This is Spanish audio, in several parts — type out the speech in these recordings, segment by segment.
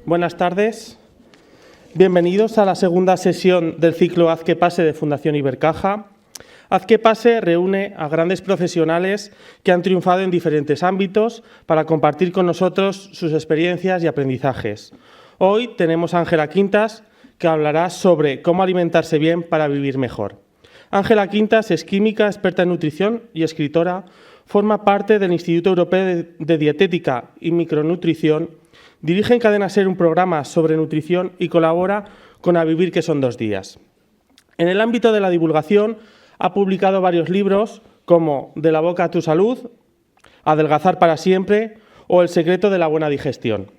Buenas tardes. Bienvenidos a la segunda sesión del ciclo Haz que pase de Fundación Ibercaja. Haz que pase reúne a grandes profesionales que han triunfado en diferentes ámbitos para compartir con nosotros sus experiencias y aprendizajes. Hoy tenemos a Ángela Quintas, que hablará sobre cómo alimentarse bien para vivir mejor. Ángela Quintas es química, experta en nutrición y escritora. Forma parte del Instituto Europeo de Dietética y Micronutrición. Dirige en Cadena SER un programa sobre nutrición y colabora con A Vivir, que son 2 días. En el ámbito de la divulgación ha publicado varios libros como De la boca a tu salud, Adelgazar para siempre o El secreto de la buena digestión.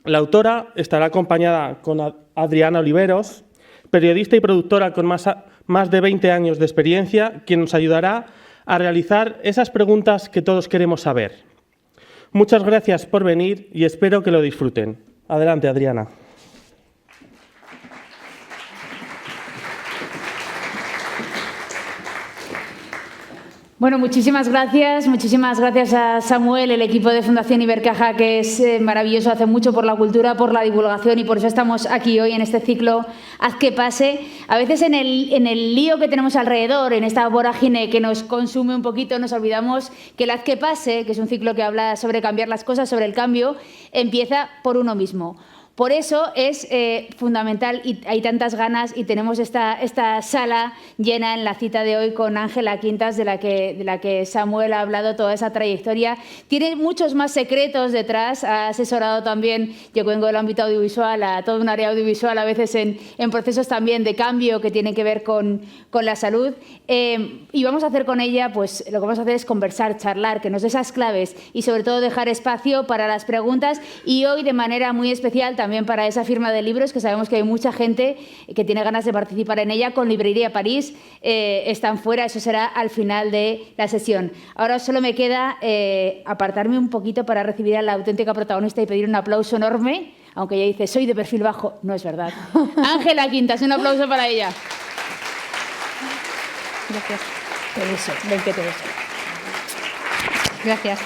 La autora estará acompañada con Adriana Oliveros, periodista y productora con más de 20 años de experiencia, quien nos ayudará a realizar esas preguntas que todos queremos saber. Muchas gracias por venir y espero que lo disfruten. Adelante, Adriana. Bueno, muchísimas gracias a Samuel, el equipo de Fundación Ibercaja, que es maravilloso, hace mucho por la cultura, por la divulgación, y por eso estamos aquí hoy en este ciclo Haz que pase. A veces en el lío que tenemos alrededor, en esta vorágine que nos consume un poquito, nos olvidamos que el Haz que pase, que es un ciclo que habla sobre cambiar las cosas, sobre el cambio, empieza por uno mismo. Por eso es fundamental, y hay tantas ganas, y tenemos esta sala llena en la cita de hoy con Ángela Quintas, de la que Samuel ha hablado, toda esa trayectoria. Tiene muchos más secretos detrás, ha asesorado también, yo vengo del ámbito audiovisual, a todo un área audiovisual, a veces en procesos también de cambio que tienen que ver con la salud. Y vamos a hacer con ella, pues lo que vamos a hacer es conversar, charlar, que nos dé esas claves y sobre todo dejar espacio para las preguntas, y hoy de manera muy especial también para esa firma de libros, que sabemos que hay mucha gente que tiene ganas de participar en ella. Con Librería París están fuera, eso será al final de la sesión. Ahora solo me queda apartarme un poquito para recibir a la auténtica protagonista y pedir un aplauso enorme, aunque ella dice, soy de perfil bajo, no es verdad. Ángela Quintas, un aplauso para ella. Gracias. Te beso, ven que te beso. Gracias.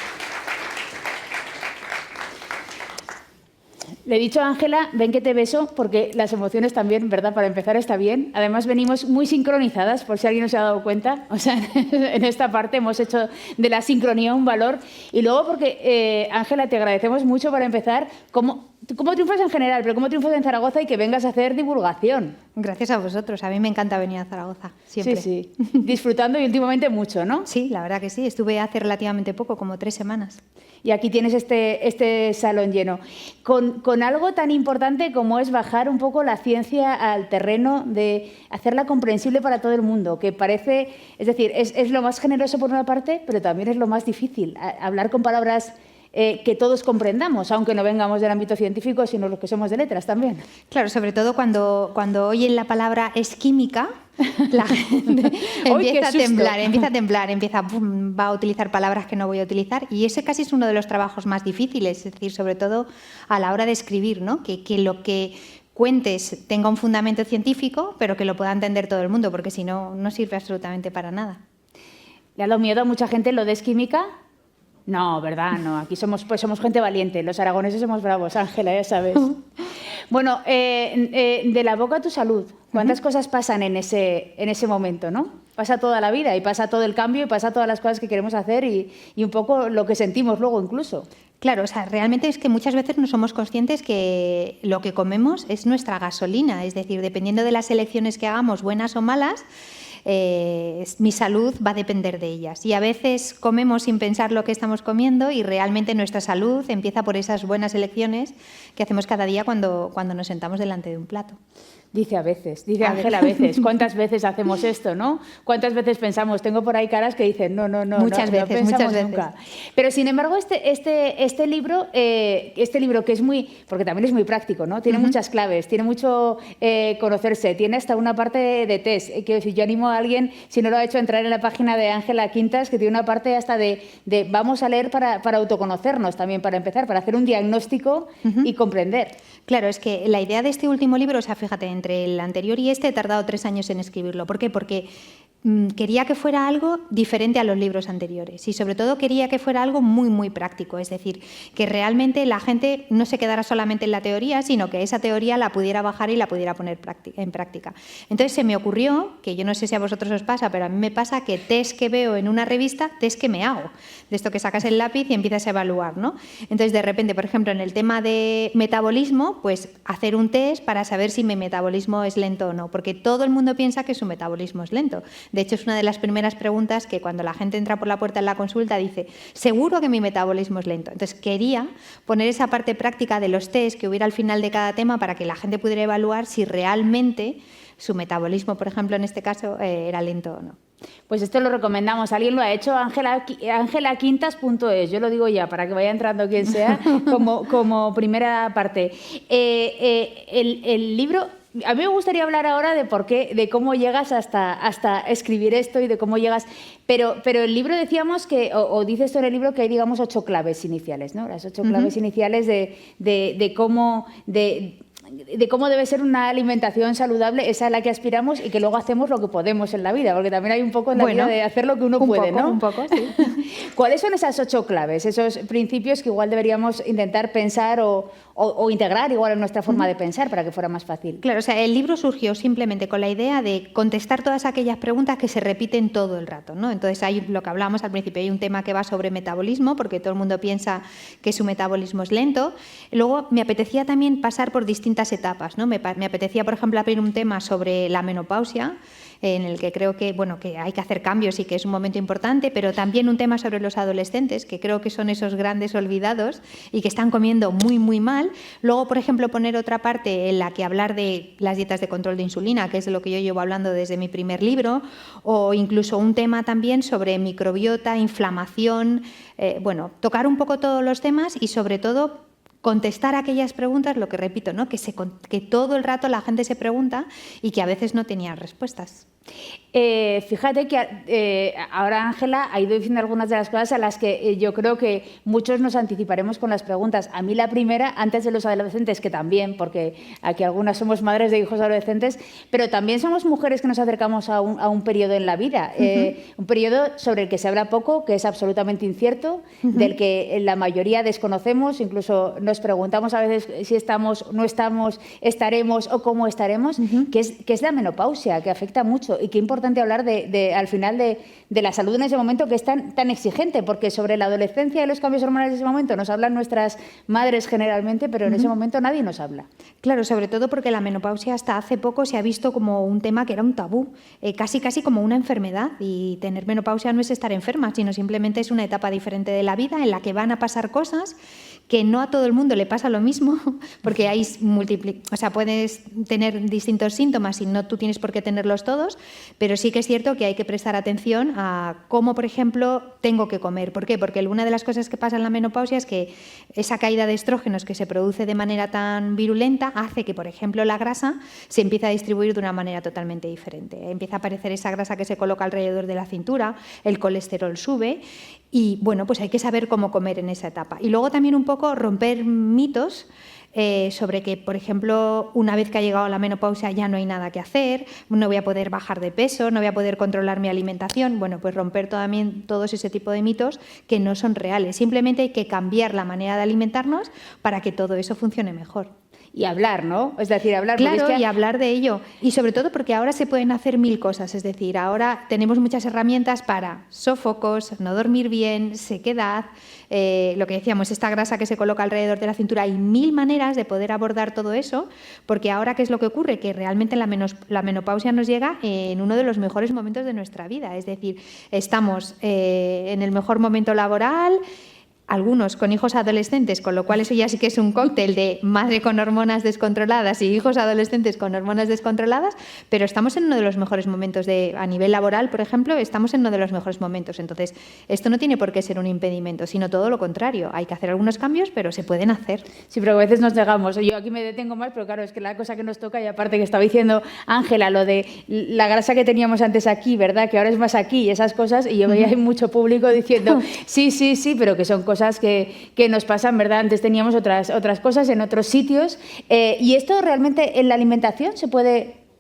Le he dicho a Ángela, ven que te beso, porque las emociones también, ¿verdad? Para empezar está bien. Además venimos muy sincronizadas, por si alguien no se ha dado cuenta. O sea, en esta parte hemos hecho de la sincronía un valor. Y luego porque, Ángela, te agradecemos mucho para empezar, cómo triunfas en general, pero cómo triunfas en Zaragoza y que vengas a hacer divulgación. Gracias a vosotros. A mí me encanta venir a Zaragoza, siempre. Sí, sí. Disfrutando y últimamente mucho, ¿no? Sí, la verdad que sí. Estuve hace relativamente poco, como 3 semanas. Y aquí tienes este salón lleno. Con algo tan importante como es bajar un poco la ciencia al terreno de hacerla comprensible para todo el mundo, que parece, es decir, es lo más generoso por una parte, pero también es lo más difícil, hablar con palabras que todos comprendamos, aunque no vengamos del ámbito científico, sino los que somos de letras también. Claro, sobre todo cuando oyen la palabra es química, la gente empieza a temblar, va a utilizar palabras que no voy a utilizar, y ese casi es uno de los trabajos más difíciles, es decir, sobre todo a la hora de escribir, ¿no? Que lo que cuentes tenga un fundamento científico, pero que lo pueda entender todo el mundo, porque si no, no sirve absolutamente para nada. ¿Le ha dado miedo a mucha gente lo de es química? No, ¿verdad? No, aquí somos gente valiente, los aragoneses somos bravos, Ángela, ya sabes. Bueno, de la boca a tu salud, ¿cuántas cosas pasan en ese momento, no? Pasa toda la vida y pasa todo el cambio y pasa todas las cosas que queremos hacer y un poco lo que sentimos luego incluso. Claro, o sea, realmente es que muchas veces no somos conscientes que lo que comemos es nuestra gasolina, es decir, dependiendo de las elecciones que hagamos, buenas o malas, mi salud va a depender de ellas. Y a veces comemos sin pensar lo que estamos comiendo y realmente nuestra salud empieza por esas buenas elecciones que hacemos cada día cuando nos sentamos delante de un plato. Dice Ángela a veces. ¿Cuántas veces hacemos esto, no? ¿Cuántas veces pensamos? Tengo por ahí caras que dicen no muchas veces nunca. Pero sin embargo este libro que es muy, porque también es muy práctico, ¿no? Tiene muchas claves, tiene mucho conocerse, tiene hasta una parte de test. Quiero decir, yo animo a alguien, si no lo ha hecho, a entrar en la página de Ángela Quintas, que tiene una parte hasta de vamos a leer para autoconocernos también, para empezar, para hacer un diagnóstico y comprender. Claro, es que la idea de este último libro, o sea, fíjate, entre el anterior y este he tardado 3 años en escribirlo. ¿Por qué? Porque quería que fuera algo diferente a los libros anteriores y sobre todo quería que fuera algo muy, muy práctico, es decir, que realmente la gente no se quedara solamente en la teoría, sino que esa teoría la pudiera bajar y la pudiera poner en práctica. Entonces se me ocurrió, que yo no sé si a vosotros os pasa, pero a mí me pasa que test que veo en una revista, test que me hago, de esto que sacas el lápiz y empiezas a evaluar, ¿no? Entonces de repente, por ejemplo, en el tema de metabolismo, pues hacer un test para saber si mi metabolismo es lento o no, porque todo el mundo piensa que su metabolismo es lento. De hecho, es una de las primeras preguntas que cuando la gente entra por la puerta en la consulta dice, seguro que mi metabolismo es lento. Entonces, quería poner esa parte práctica de los test que hubiera al final de cada tema para que la gente pudiera evaluar si realmente su metabolismo, por ejemplo, en este caso, era lento o no. Pues esto lo recomendamos. ¿Alguien lo ha hecho? angelaquintas.es, yo lo digo ya, para que vaya entrando quien sea, como primera parte. El libro... A mí me gustaría hablar ahora de por qué, de cómo llegas hasta escribir esto y de cómo llegas... Pero el libro decíamos que, o dice esto en el libro, que hay, digamos, 8 claves iniciales, ¿no? Las 8 claves iniciales de cómo debe ser una alimentación saludable, esa a la que aspiramos y que luego hacemos lo que podemos en la vida, porque también hay un poco en la vida de hacer lo que uno puede, ¿no? Un poco, sí. ¿Cuáles son esas 8 claves, esos principios que igual deberíamos intentar pensar o integrar igual en nuestra forma de pensar para que fuera más fácil? Claro, o sea, el libro surgió simplemente con la idea de contestar todas aquellas preguntas que se repiten todo el rato, ¿no? Entonces, hay lo que hablábamos al principio, hay un tema que va sobre metabolismo, porque todo el mundo piensa que su metabolismo es lento. Luego, me apetecía también pasar por distintas etapas, ¿no? Me apetecía, por ejemplo, abrir un tema sobre la menopausia, en el que creo que, bueno, que hay que hacer cambios y que es un momento importante, pero también un tema sobre los adolescentes, que creo que son esos grandes olvidados y que están comiendo muy, muy mal. Luego, por ejemplo, poner otra parte en la que hablar de las dietas de control de insulina, que es de lo que yo llevo hablando desde mi primer libro, o incluso un tema también sobre microbiota, inflamación, bueno, tocar un poco todos los temas y sobre todo contestar aquellas preguntas, lo que repito, ¿no? que todo el rato la gente se pregunta y que a veces no tenía respuestas. Fíjate que ahora Ángela ha ido diciendo algunas de las cosas a las que yo creo que muchos nos anticiparemos con las preguntas. A mí la primera, antes de los adolescentes, que también, porque aquí algunas somos madres de hijos adolescentes, pero también somos mujeres que nos acercamos a un periodo en la vida, un periodo sobre el que se habla poco, que es absolutamente incierto, del que la mayoría desconocemos, incluso nos preguntamos a veces si estamos, no estamos, estaremos o cómo estaremos, que es la menopausia, que afecta mucho. Y qué importante hablar al final de la salud en ese momento, que es tan exigente, porque sobre la adolescencia y los cambios hormonales de ese momento nos hablan nuestras madres generalmente, pero en ese momento nadie nos habla. Claro, sobre todo porque la menopausia hasta hace poco se ha visto como un tema que era un tabú, casi como una enfermedad, y tener menopausia no es estar enferma, sino simplemente es una etapa diferente de la vida en la que van a pasar cosas que no a todo el mundo le pasa lo mismo, porque hay puedes tener distintos síntomas y no tú tienes por qué tenerlos todos, pero sí que es cierto que hay que prestar atención a cómo, por ejemplo, tengo que comer. ¿Por qué? Porque una de las cosas que pasa en la menopausia es que esa caída de estrógenos que se produce de manera tan virulenta hace que, por ejemplo, la grasa se empiece a distribuir de una manera totalmente diferente. Empieza a aparecer esa grasa que se coloca alrededor de la cintura, el colesterol sube y, bueno, pues hay que saber cómo comer en esa etapa. Y luego también un poco romper mitos sobre que, por ejemplo, una vez que ha llegado la menopausia ya no hay nada que hacer, no voy a poder bajar de peso, no voy a poder controlar mi alimentación. Bueno, pues romper también todos ese tipo de mitos que no son reales. Simplemente hay que cambiar la manera de alimentarnos para que todo eso funcione mejor. Y hablar, ¿no? Es decir, hablar. Claro, y hablar de ello. Y sobre todo porque ahora se pueden hacer 1000 cosas. Es decir, ahora tenemos muchas herramientas para sofocos, no dormir bien, sequedad, lo que decíamos, esta grasa que se coloca alrededor de la cintura. Hay 1000 maneras de poder abordar todo eso, porque ahora, ¿qué es lo que ocurre? Que realmente la menopausia nos llega en uno de los mejores momentos de nuestra vida. Es decir, estamos en el mejor momento laboral, algunos con hijos adolescentes, con lo cual eso ya sí que es un cóctel de madre con hormonas descontroladas y hijos adolescentes con hormonas descontroladas, pero estamos en uno de los mejores momentos a nivel laboral, por ejemplo, estamos en uno de los mejores momentos. Entonces, esto no tiene por qué ser un impedimento, sino todo lo contrario. Hay que hacer algunos cambios, pero se pueden hacer. Sí, pero a veces nos negamos. Yo aquí me detengo más, pero claro, es que la cosa que nos toca, y aparte que estaba diciendo Ángela, lo de la grasa que teníamos antes aquí, ¿verdad? Que ahora es más aquí y esas cosas, y yo veía hay mucho público diciendo sí, pero que son cosas que nos pasan, ¿verdad? Antes teníamos otras cosas en otros sitios. ¿Y esto realmente en la alimentación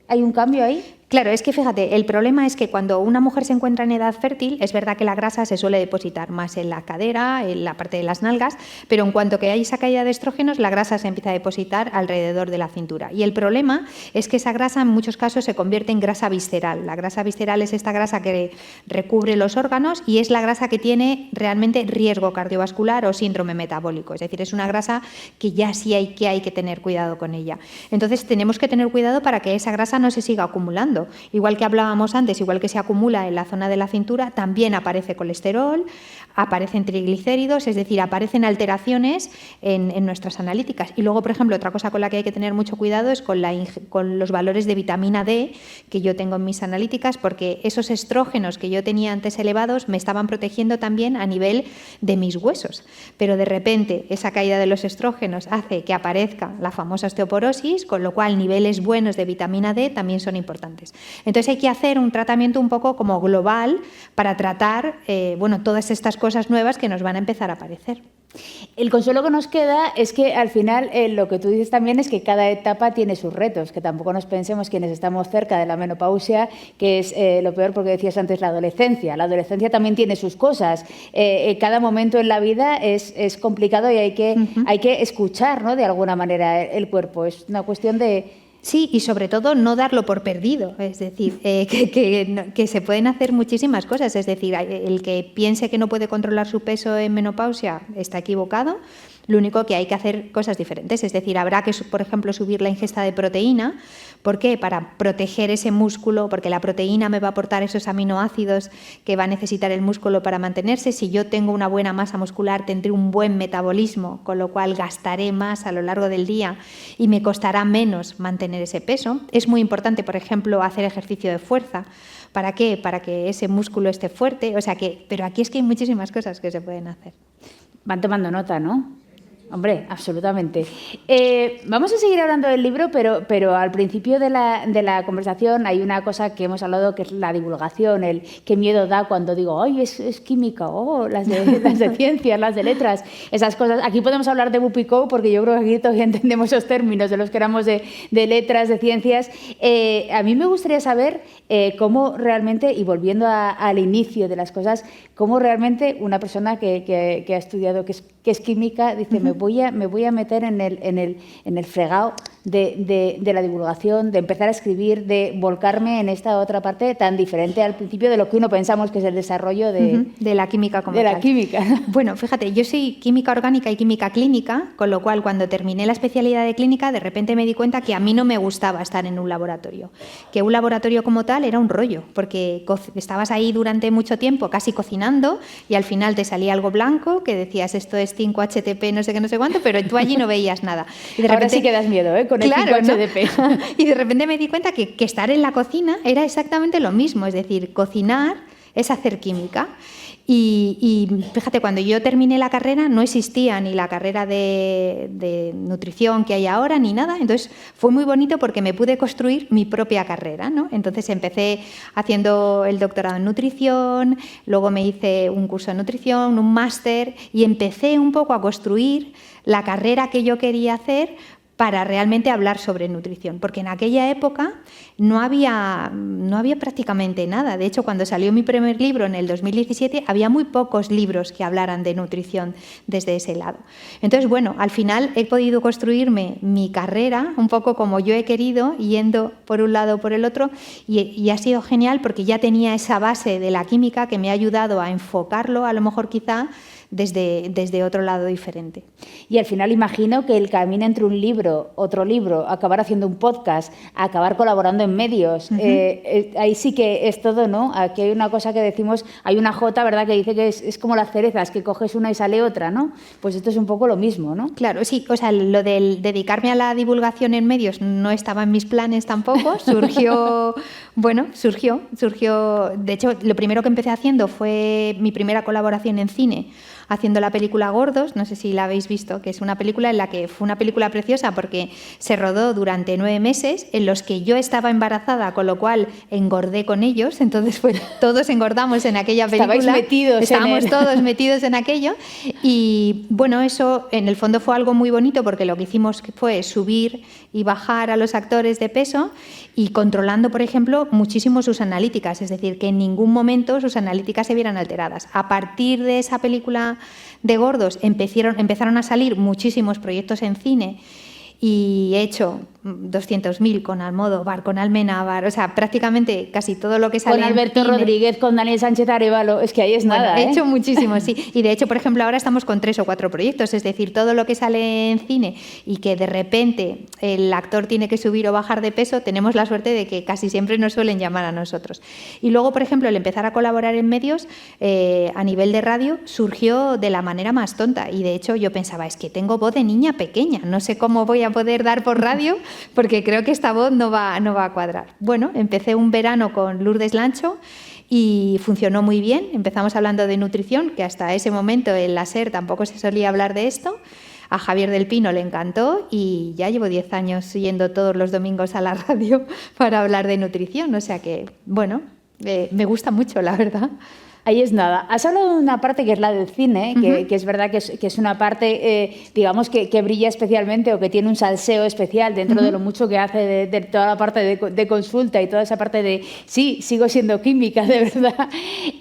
hay un cambio ahí? Claro, es que fíjate, el problema es que cuando una mujer se encuentra en edad fértil, es verdad que la grasa se suele depositar más en la cadera, en la parte de las nalgas, pero en cuanto que hay esa caída de estrógenos, la grasa se empieza a depositar alrededor de la cintura. Y el problema es que esa grasa en muchos casos se convierte en grasa visceral. La grasa visceral es esta grasa que recubre los órganos y es la grasa que tiene realmente riesgo cardiovascular o síndrome metabólico. Es decir, es una grasa que ya sí hay que tener cuidado con ella. Entonces tenemos que tener cuidado para que esa grasa no se siga acumulando. Igual que hablábamos antes, igual que se acumula en la zona de la cintura, también aparece colesterol, aparecen triglicéridos, es decir, aparecen alteraciones en nuestras analíticas. Y luego, por ejemplo, otra cosa con la que hay que tener mucho cuidado es con los valores de vitamina D que yo tengo en mis analíticas, porque esos estrógenos que yo tenía antes elevados me estaban protegiendo también a nivel de mis huesos. Pero de repente esa caída de los estrógenos hace que aparezca la famosa osteoporosis, con lo cual niveles buenos de vitamina D también son importantes. Entonces hay que hacer un tratamiento un poco como global para tratar todas estas cosas nuevas que nos van a empezar a aparecer. El consuelo que nos queda es que al final lo que tú dices también es que cada etapa tiene sus retos, que tampoco nos pensemos quienes estamos cerca de la menopausia, que es lo peor, porque decías antes la adolescencia. La adolescencia también tiene sus cosas. Cada momento en la vida es complicado y hay que escuchar, ¿no?, de alguna manera el cuerpo. Es una cuestión de... Sí, y sobre todo no darlo por perdido, es decir, que se pueden hacer muchísimas cosas, es decir, el que piense que no puede controlar su peso en menopausia está equivocado. Lo único que hay que hacer cosas diferentes, es decir, habrá que, por ejemplo, subir la ingesta de proteína. ¿Por qué? Para proteger ese músculo, porque la proteína me va a aportar esos aminoácidos que va a necesitar el músculo para mantenerse. Si yo tengo una buena masa muscular, tendré un buen metabolismo, con lo cual gastaré más a lo largo del día y me costará menos mantener ese peso. Es muy importante, por ejemplo, hacer ejercicio de fuerza. ¿Para qué? Para que ese músculo esté fuerte. Pero aquí es que hay muchísimas cosas que se pueden hacer. Van tomando nota, ¿no? Hombre, absolutamente. Vamos a seguir hablando del libro, pero al principio de la conversación hay una cosa que hemos hablado, que es la divulgación, el qué miedo da cuando digo, ¡ay, es química! ¡Oh, las de ciencias, las de letras! Esas cosas. Aquí podemos hablar de Bupico, porque yo creo que aquí todavía entendemos esos términos de los que éramos de letras, de ciencias. A mí me gustaría saber cómo realmente, y volviendo al inicio de las cosas, cómo realmente una persona que ha estudiado, que es química, dice, me voy a meter en el fregado de la divulgación, de empezar a escribir, de volcarme en esta otra parte tan diferente al principio de lo que uno pensamos que es el desarrollo de la química como de tal. La química. Bueno, fíjate, yo soy química orgánica y química clínica, con lo cual cuando terminé la especialidad de clínica, de repente me di cuenta que a mí no me gustaba estar en un laboratorio, que un laboratorio como tal era un rollo, porque estabas ahí durante mucho tiempo casi cocinando y al final te salía algo blanco que decías esto es 5-HTP, no sé qué, no sé cuánto, pero tú allí no veías nada. Y de repente, ahora sí que das miedo, con el 5-HTP. ¿no? Y de repente me di cuenta que estar en la cocina era exactamente lo mismo, es decir, cocinar es hacer química. Y fíjate, cuando yo terminé la carrera no existía ni la carrera de nutrición que hay ahora ni nada, entonces fue muy bonito porque me pude construir mi propia carrera, ¿no? Entonces empecé haciendo el doctorado en nutrición, luego me hice un curso de nutrición, un máster y empecé un poco a construir la carrera que yo quería hacer para realmente hablar sobre nutrición, porque en aquella época no había prácticamente nada. De hecho, cuando salió mi primer libro en el 2017, había muy pocos libros que hablaran de nutrición desde ese lado. Entonces, bueno, al final he podido construirme mi carrera un poco como yo he querido, yendo por un lado o por el otro, y ha sido genial porque ya tenía esa base de la química que me ha ayudado a enfocarlo, a lo mejor quizá, desde otro lado diferente. Y al final imagino que el camino entre un libro, otro libro, acabar haciendo un podcast, acabar colaborando en medios, ahí sí que es todo, ¿no? Aquí hay una cosa que decimos, hay una J, ¿verdad?, que dice que es como las cerezas, que coges una y sale otra, ¿no? Pues esto es un poco lo mismo, ¿no? Claro, sí, o sea, lo del dedicarme a la divulgación en medios no estaba en mis planes tampoco, surgió, de hecho, lo primero que empecé haciendo fue mi primera colaboración en cine, haciendo la película Gordos, no sé si la habéis visto, que es una película en la que fue una película preciosa porque se rodó durante 9 meses en los que yo estaba embarazada, con lo cual engordé con ellos, entonces todos engordamos en aquella película. Estábamos todos metidos en aquello y bueno, eso en el fondo fue algo muy bonito porque lo que hicimos fue subir y bajar a los actores de peso y controlando, por ejemplo, muchísimo sus analíticas, es decir, que en ningún momento sus analíticas se vieran alteradas. A partir de esa película de Gordos empezaron a salir muchísimos proyectos en cine y he hecho 200.000 con Almodóvar, con Almenábar, o sea, prácticamente casi todo lo que sale con Alberto en cine. Rodríguez, con Daniel Sánchez Arévalo, es que ahí es nada. He hecho muchísimo, sí. Y de hecho, por ejemplo, ahora estamos con 3 o 4 proyectos, es decir, todo lo que sale en cine y que de repente el actor tiene que subir o bajar de peso, tenemos la suerte de que casi siempre nos suelen llamar a nosotros. Y luego, por ejemplo, el empezar a colaborar en medios a nivel de radio surgió de la manera más tonta y de hecho yo pensaba, es que tengo voz de niña pequeña, no sé cómo voy a poder dar por radio porque creo que esta voz no va a cuadrar. Bueno, empecé un verano con Lourdes Lancho y funcionó muy bien. Empezamos hablando de nutrición, que hasta ese momento en la SER tampoco se solía hablar de esto. A Javier del Pino le encantó y ya llevo 10 años yendo todos los domingos a la radio para hablar de nutrición. O sea que, bueno, me gusta mucho, la verdad. Ahí es nada. Has hablado de una parte que es la del cine, que es verdad que es una parte, digamos, que brilla especialmente o que tiene un salseo especial dentro de lo mucho que hace de toda la parte de consulta y toda esa parte de, sí, sigo siendo química, de verdad.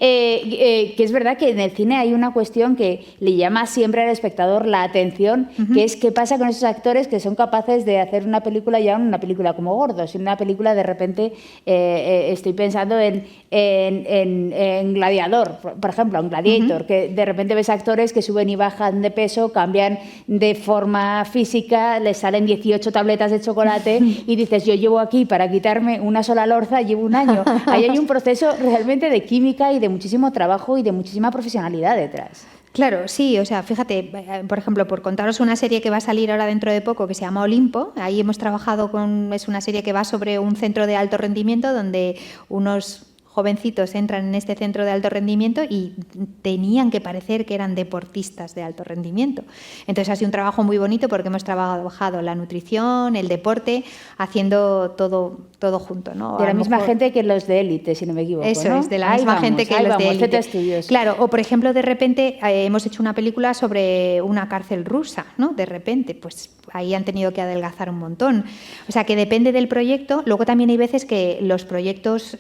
Que es verdad que en el cine hay una cuestión que le llama siempre al espectador la atención, que es qué pasa con esos actores que son capaces de hacer una película, ya una película como Gordos, y una película de repente, estoy pensando en Gladiador, por ejemplo, en Gladiator, que de repente ves actores que suben y bajan de peso, cambian de forma física, les salen 18 tabletas de chocolate y dices, yo llevo aquí para quitarme una sola lorza, llevo un año. Ahí hay un proceso realmente de química y de muchísimo trabajo y de muchísima profesionalidad detrás. Claro, sí, o sea, fíjate, por ejemplo, por contaros una serie que va a salir ahora dentro de poco que se llama Olimpo, ahí hemos trabajado es una serie que va sobre un centro de alto rendimiento donde unos jovencitos entran en este centro de alto rendimiento y tenían que parecer que eran deportistas de alto rendimiento. Entonces ha sido un trabajo muy bonito porque hemos trabajado la nutrición, el deporte, haciendo todo junto, ¿no? De la misma gente que los de élite, si no me equivoco. Eso, ¿no? es de la misma gente que los de élite. Claro, o por ejemplo, de repente hemos hecho una película sobre una cárcel rusa, ¿no? De repente, pues ahí han tenido que adelgazar un montón. O sea, que depende del proyecto. Luego también hay veces que los proyectos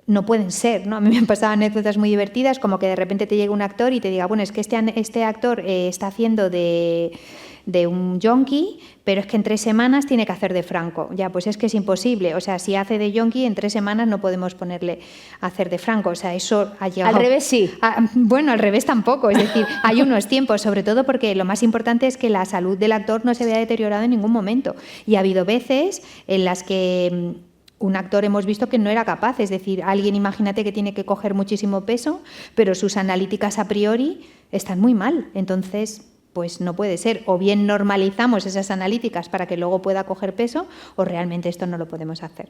no pueden ser, ¿no? A mí me han pasado anécdotas muy divertidas, como que de repente te llega un actor y te diga, bueno, es que este actor está haciendo de un yonki, pero es que en 3 semanas tiene que hacer de Franco. Ya, pues es que es imposible. O sea, si hace de yonki, en 3 semanas no podemos ponerle a hacer de Franco. O sea, eso ha llegado... Al revés sí. Bueno, al revés tampoco. Es decir, hay unos tiempos, sobre todo porque lo más importante es que la salud del actor no se vea deteriorada en ningún momento. Y ha habido veces en las que un actor hemos visto que no era capaz, es decir, alguien, imagínate que tiene que coger muchísimo peso, pero sus analíticas a priori están muy mal, entonces pues no puede ser, o bien normalizamos esas analíticas para que luego pueda coger peso, o realmente esto no lo podemos hacer.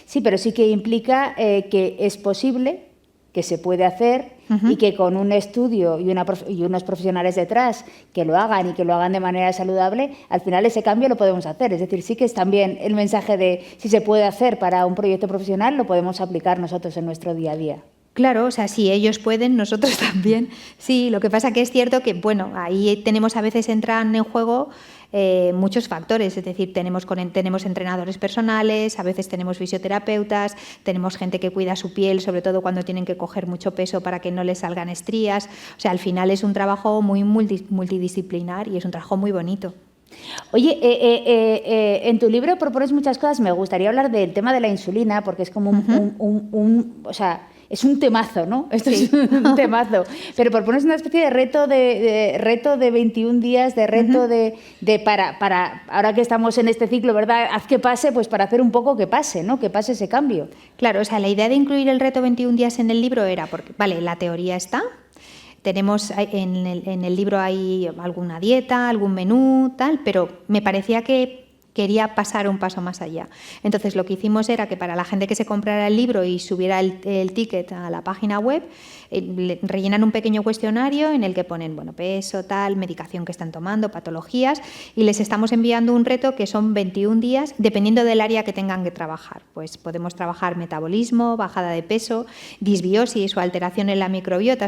Sí, pero sí que implica que es posible, que se puede hacer y que con un estudio y unos profesionales detrás que lo hagan y que lo hagan de manera saludable, al final ese cambio lo podemos hacer. Es decir, sí que es también el mensaje de si se puede hacer para un proyecto profesional, lo podemos aplicar nosotros en nuestro día a día. Claro, o sea, si ellos pueden, nosotros también. Sí, lo que pasa que es cierto que, bueno, ahí tenemos a veces entran en juego muchos factores, es decir, tenemos entrenadores personales, a veces tenemos fisioterapeutas, tenemos gente que cuida su piel, sobre todo cuando tienen que coger mucho peso para que no les salgan estrías. O sea, al final es un trabajo muy multidisciplinar y es un trabajo muy bonito. Oye, en tu libro propones muchas cosas, me gustaría hablar del tema de la insulina, porque es como o sea, es un temazo, ¿no? Esto sí. Es un temazo. Pero propones una especie de reto de 21 días, de reto para ahora que estamos en este ciclo, ¿verdad? Haz que pase, pues para hacer un poco que pase, ¿no? Que pase ese cambio. Claro, o sea, la idea de incluir el reto 21 días en el libro era porque, vale, la teoría está. Tenemos en el libro hay alguna dieta, algún menú, tal, pero me parecía que quería pasar un paso más allá. Entonces lo que hicimos era que para la gente que se comprara el libro y subiera el ticket a la página web, rellenan un pequeño cuestionario en el que ponen peso, tal, medicación que están tomando, patologías, y les estamos enviando un reto que son 21 días, dependiendo del área que tengan que trabajar. Pues podemos trabajar metabolismo, bajada de peso, disbiosis o alteración en la microbiota,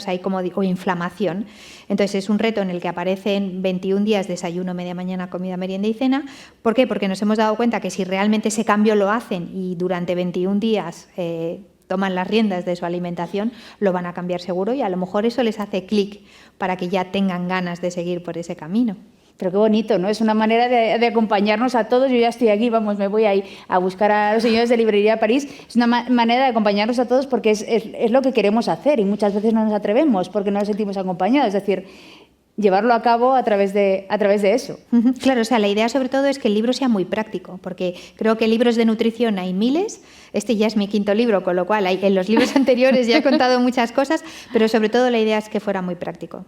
o inflamación. Entonces es un reto en el que aparecen 21 días, desayuno, media mañana, comida, merienda y cena. ¿Por qué? Porque nos hemos dado cuenta que si realmente ese cambio lo hacen y durante 21 días toman las riendas de su alimentación, lo van a cambiar seguro, y a lo mejor eso les hace clic para que ya tengan ganas de seguir por ese camino. Pero qué bonito, ¿no? Es una manera de acompañarnos a todos. Yo ya estoy aquí, me voy ahí a buscar a los señores de Librería París. Es una manera de acompañarnos a todos porque es lo que queremos hacer, y muchas veces no nos atrevemos porque no nos sentimos acompañados. Es decir, llevarlo a cabo a través de eso. Claro, la idea sobre todo es que el libro sea muy práctico, porque creo que libros de nutrición hay miles. Este ya es mi 5º libro, con lo cual en los libros anteriores ya he contado muchas cosas, pero sobre todo la idea es que fuera muy práctico.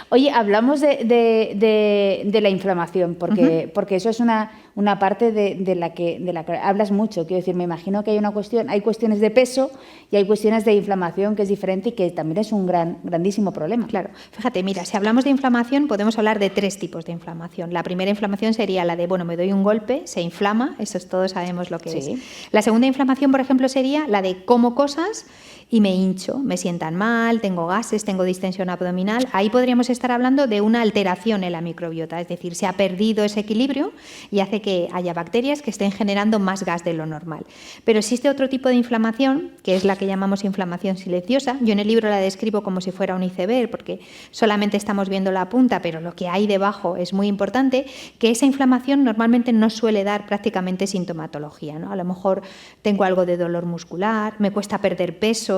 Oye, hablamos de la inflamación, porque eso es una parte de la que hablas mucho. Quiero decir, me imagino que hay cuestiones de peso y hay cuestiones de inflamación, que es diferente y que también es un grandísimo problema. Claro, fíjate, mira, si hablamos de inflamación podemos hablar de 3 tipos de inflamación. La primera inflamación sería la de, me doy un golpe, se inflama, eso todos sabemos lo que es. La segunda inflamación, por ejemplo, sería la de como cosas y me hincho, me sientan mal, tengo gases, tengo distensión abdominal. Ahí podríamos estar hablando de una alteración en la microbiota, es decir, se ha perdido ese equilibrio y hace que haya bacterias que estén generando más gas de lo normal. Pero existe otro tipo de inflamación, que es la que llamamos inflamación silenciosa. Yo en el libro la describo como si fuera un iceberg, porque solamente estamos viendo la punta, pero lo que hay debajo es muy importante, que esa inflamación normalmente no suele dar prácticamente sintomatología, ¿no? A lo mejor tengo algo de dolor muscular, me cuesta perder peso,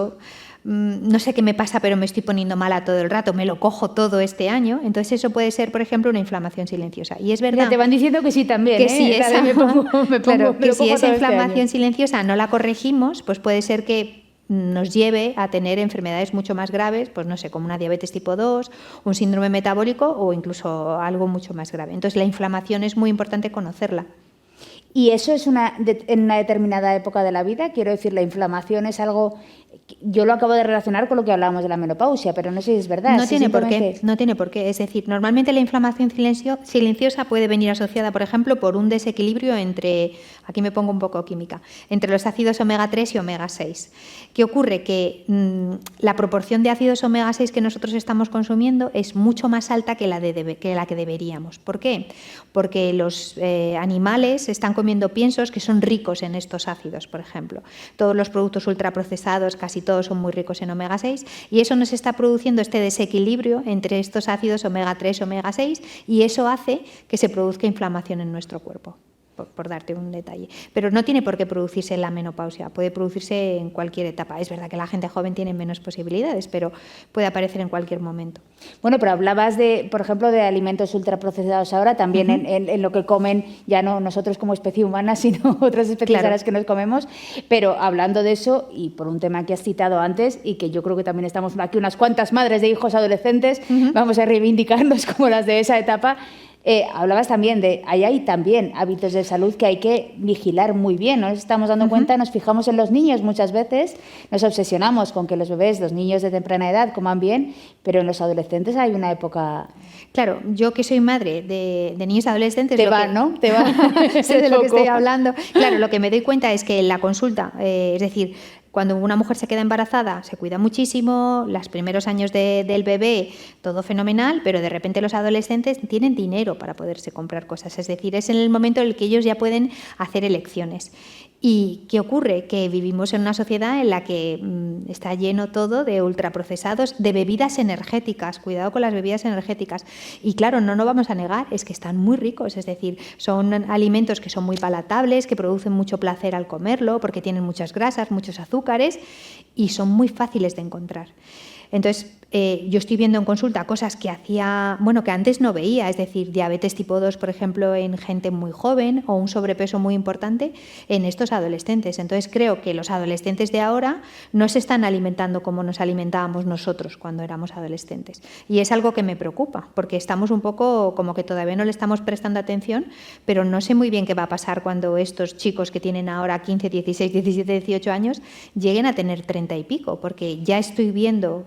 no sé qué me pasa, pero me estoy poniendo mala todo el rato, me lo cojo todo este año. Entonces eso puede ser, por ejemplo, una inflamación silenciosa. Y es verdad... Te van diciendo que sí también, que si esa este inflamación silenciosa no la corregimos, pues puede ser que nos lleve a tener enfermedades mucho más graves, pues no sé, como una diabetes tipo 2, un síndrome metabólico o incluso algo mucho más grave. Entonces la inflamación es muy importante conocerla. ¿Y eso es en una determinada época de la vida? Quiero decir, la inflamación es algo... Yo lo acabo de relacionar con lo que hablábamos de la menopausia, pero no sé si es verdad. No tiene por qué. Es decir, normalmente la inflamación silenciosa puede venir asociada, por ejemplo, por un desequilibrio entre, aquí me pongo un poco química, entre los ácidos omega 3 y omega 6. ¿Qué ocurre? Que la proporción de ácidos omega 6 que nosotros estamos consumiendo es mucho más alta que la que deberíamos. ¿Por qué? Porque los animales están comiendo piensos que son ricos en estos ácidos, por ejemplo. Todos los productos ultraprocesados, casi todos son muy ricos en omega 6, y eso nos está produciendo este desequilibrio entre estos ácidos omega 3 y omega 6, y eso hace que se produzca inflamación en nuestro cuerpo, por darte un detalle. Pero no tiene por qué producirse en la menopausia, puede producirse en cualquier etapa. Es verdad que la gente joven tiene menos posibilidades, pero puede aparecer en cualquier momento. Bueno, pero hablabas por ejemplo, de alimentos ultraprocesados ahora, también en lo que comen, ya no nosotros como especie humana, sino otras especies a las que nos comemos. Pero hablando de eso, y por un tema que has citado antes, y que yo creo que también estamos aquí unas cuantas madres de hijos adolescentes, vamos a reivindicarnos como las de esa etapa. Hablabas también ahí hay también hábitos de salud que hay que vigilar muy bien, ¿no? Nos estamos dando cuenta, nos fijamos en los niños muchas veces, nos obsesionamos con que los bebés, los niños de temprana edad coman bien, pero en los adolescentes hay una época... Claro, yo que soy madre de niños adolescentes... Te va, ¿no? Te va. Sé de lo que estoy hablando. Claro, lo que me doy cuenta es que en la consulta, es decir... Cuando una mujer se queda embarazada, se cuida muchísimo, los primeros años del bebé, todo fenomenal, pero de repente los adolescentes tienen dinero para poderse comprar cosas. Es decir, es en el momento en el que ellos ya pueden hacer elecciones. ¿Y qué ocurre? Que vivimos en una sociedad en la que está lleno todo de ultraprocesados, de bebidas energéticas. Cuidado con las bebidas energéticas. Y claro, no nos vamos a negar, es que están muy ricos. Es decir, son alimentos que son muy palatables, que producen mucho placer al comerlo, porque tienen muchas grasas, muchos azúcares y son muy fáciles de encontrar. Entonces, yo estoy viendo en consulta cosas que que antes no veía, es decir, diabetes tipo 2, por ejemplo, en gente muy joven o un sobrepeso muy importante. En esto muchos adolescentes. Entonces creo que los adolescentes de ahora no se están alimentando como nos alimentábamos nosotros cuando éramos adolescentes. Y es algo que me preocupa, porque estamos un poco como que todavía no le estamos prestando atención, pero no sé muy bien qué va a pasar cuando estos chicos que tienen ahora 15, 16, 17, 18 años lleguen a tener 30 y pico, porque ya estoy viendo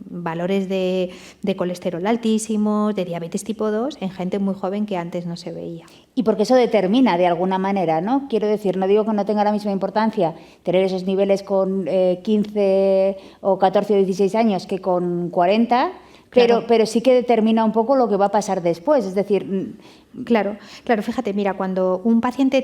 valores de colesterol altísimos, de diabetes tipo 2 en gente muy joven que antes no se veía. Y porque eso determina de alguna manera, ¿no? Quiero decir, no digo que no tenga la misma importancia tener esos niveles con 15 o 14 o 16 años que con 40, claro. pero sí que determina un poco lo que va a pasar después. Es decir, Claro, fíjate, mira, cuando un paciente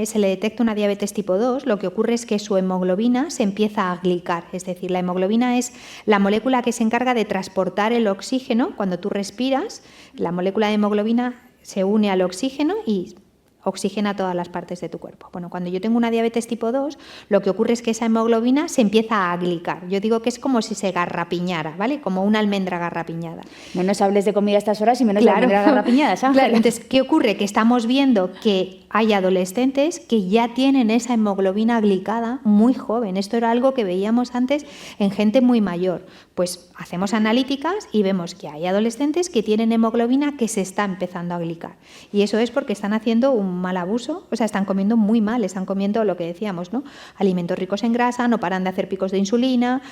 se le detecta una diabetes tipo 2, lo que ocurre es que su hemoglobina se empieza a glicar, es decir, la hemoglobina es la molécula que se encarga de transportar el oxígeno. Cuando tú respiras, la molécula de hemoglobina se une al oxígeno y oxigena todas las partes de tu cuerpo. Bueno, cuando yo tengo una diabetes tipo 2, lo que ocurre es que esa hemoglobina se empieza a glicar. Yo digo que es como si se garrapiñara, ¿vale? Como una almendra garrapiñada. No nos hables de comida a estas horas y menos de almendras garrapiñadas, Ángela. Claro, entonces, ¿qué ocurre? Que estamos viendo que hay adolescentes que ya tienen esa hemoglobina glicada muy joven. Esto era algo que veíamos antes en gente muy mayor. Pues hacemos analíticas y vemos que hay adolescentes que tienen hemoglobina que se está empezando a glicar. Y eso es porque están haciendo un mal abuso, o sea, están comiendo muy mal, están comiendo lo que decíamos, ¿no? Alimentos ricos en grasa, no paran de hacer picos de insulina.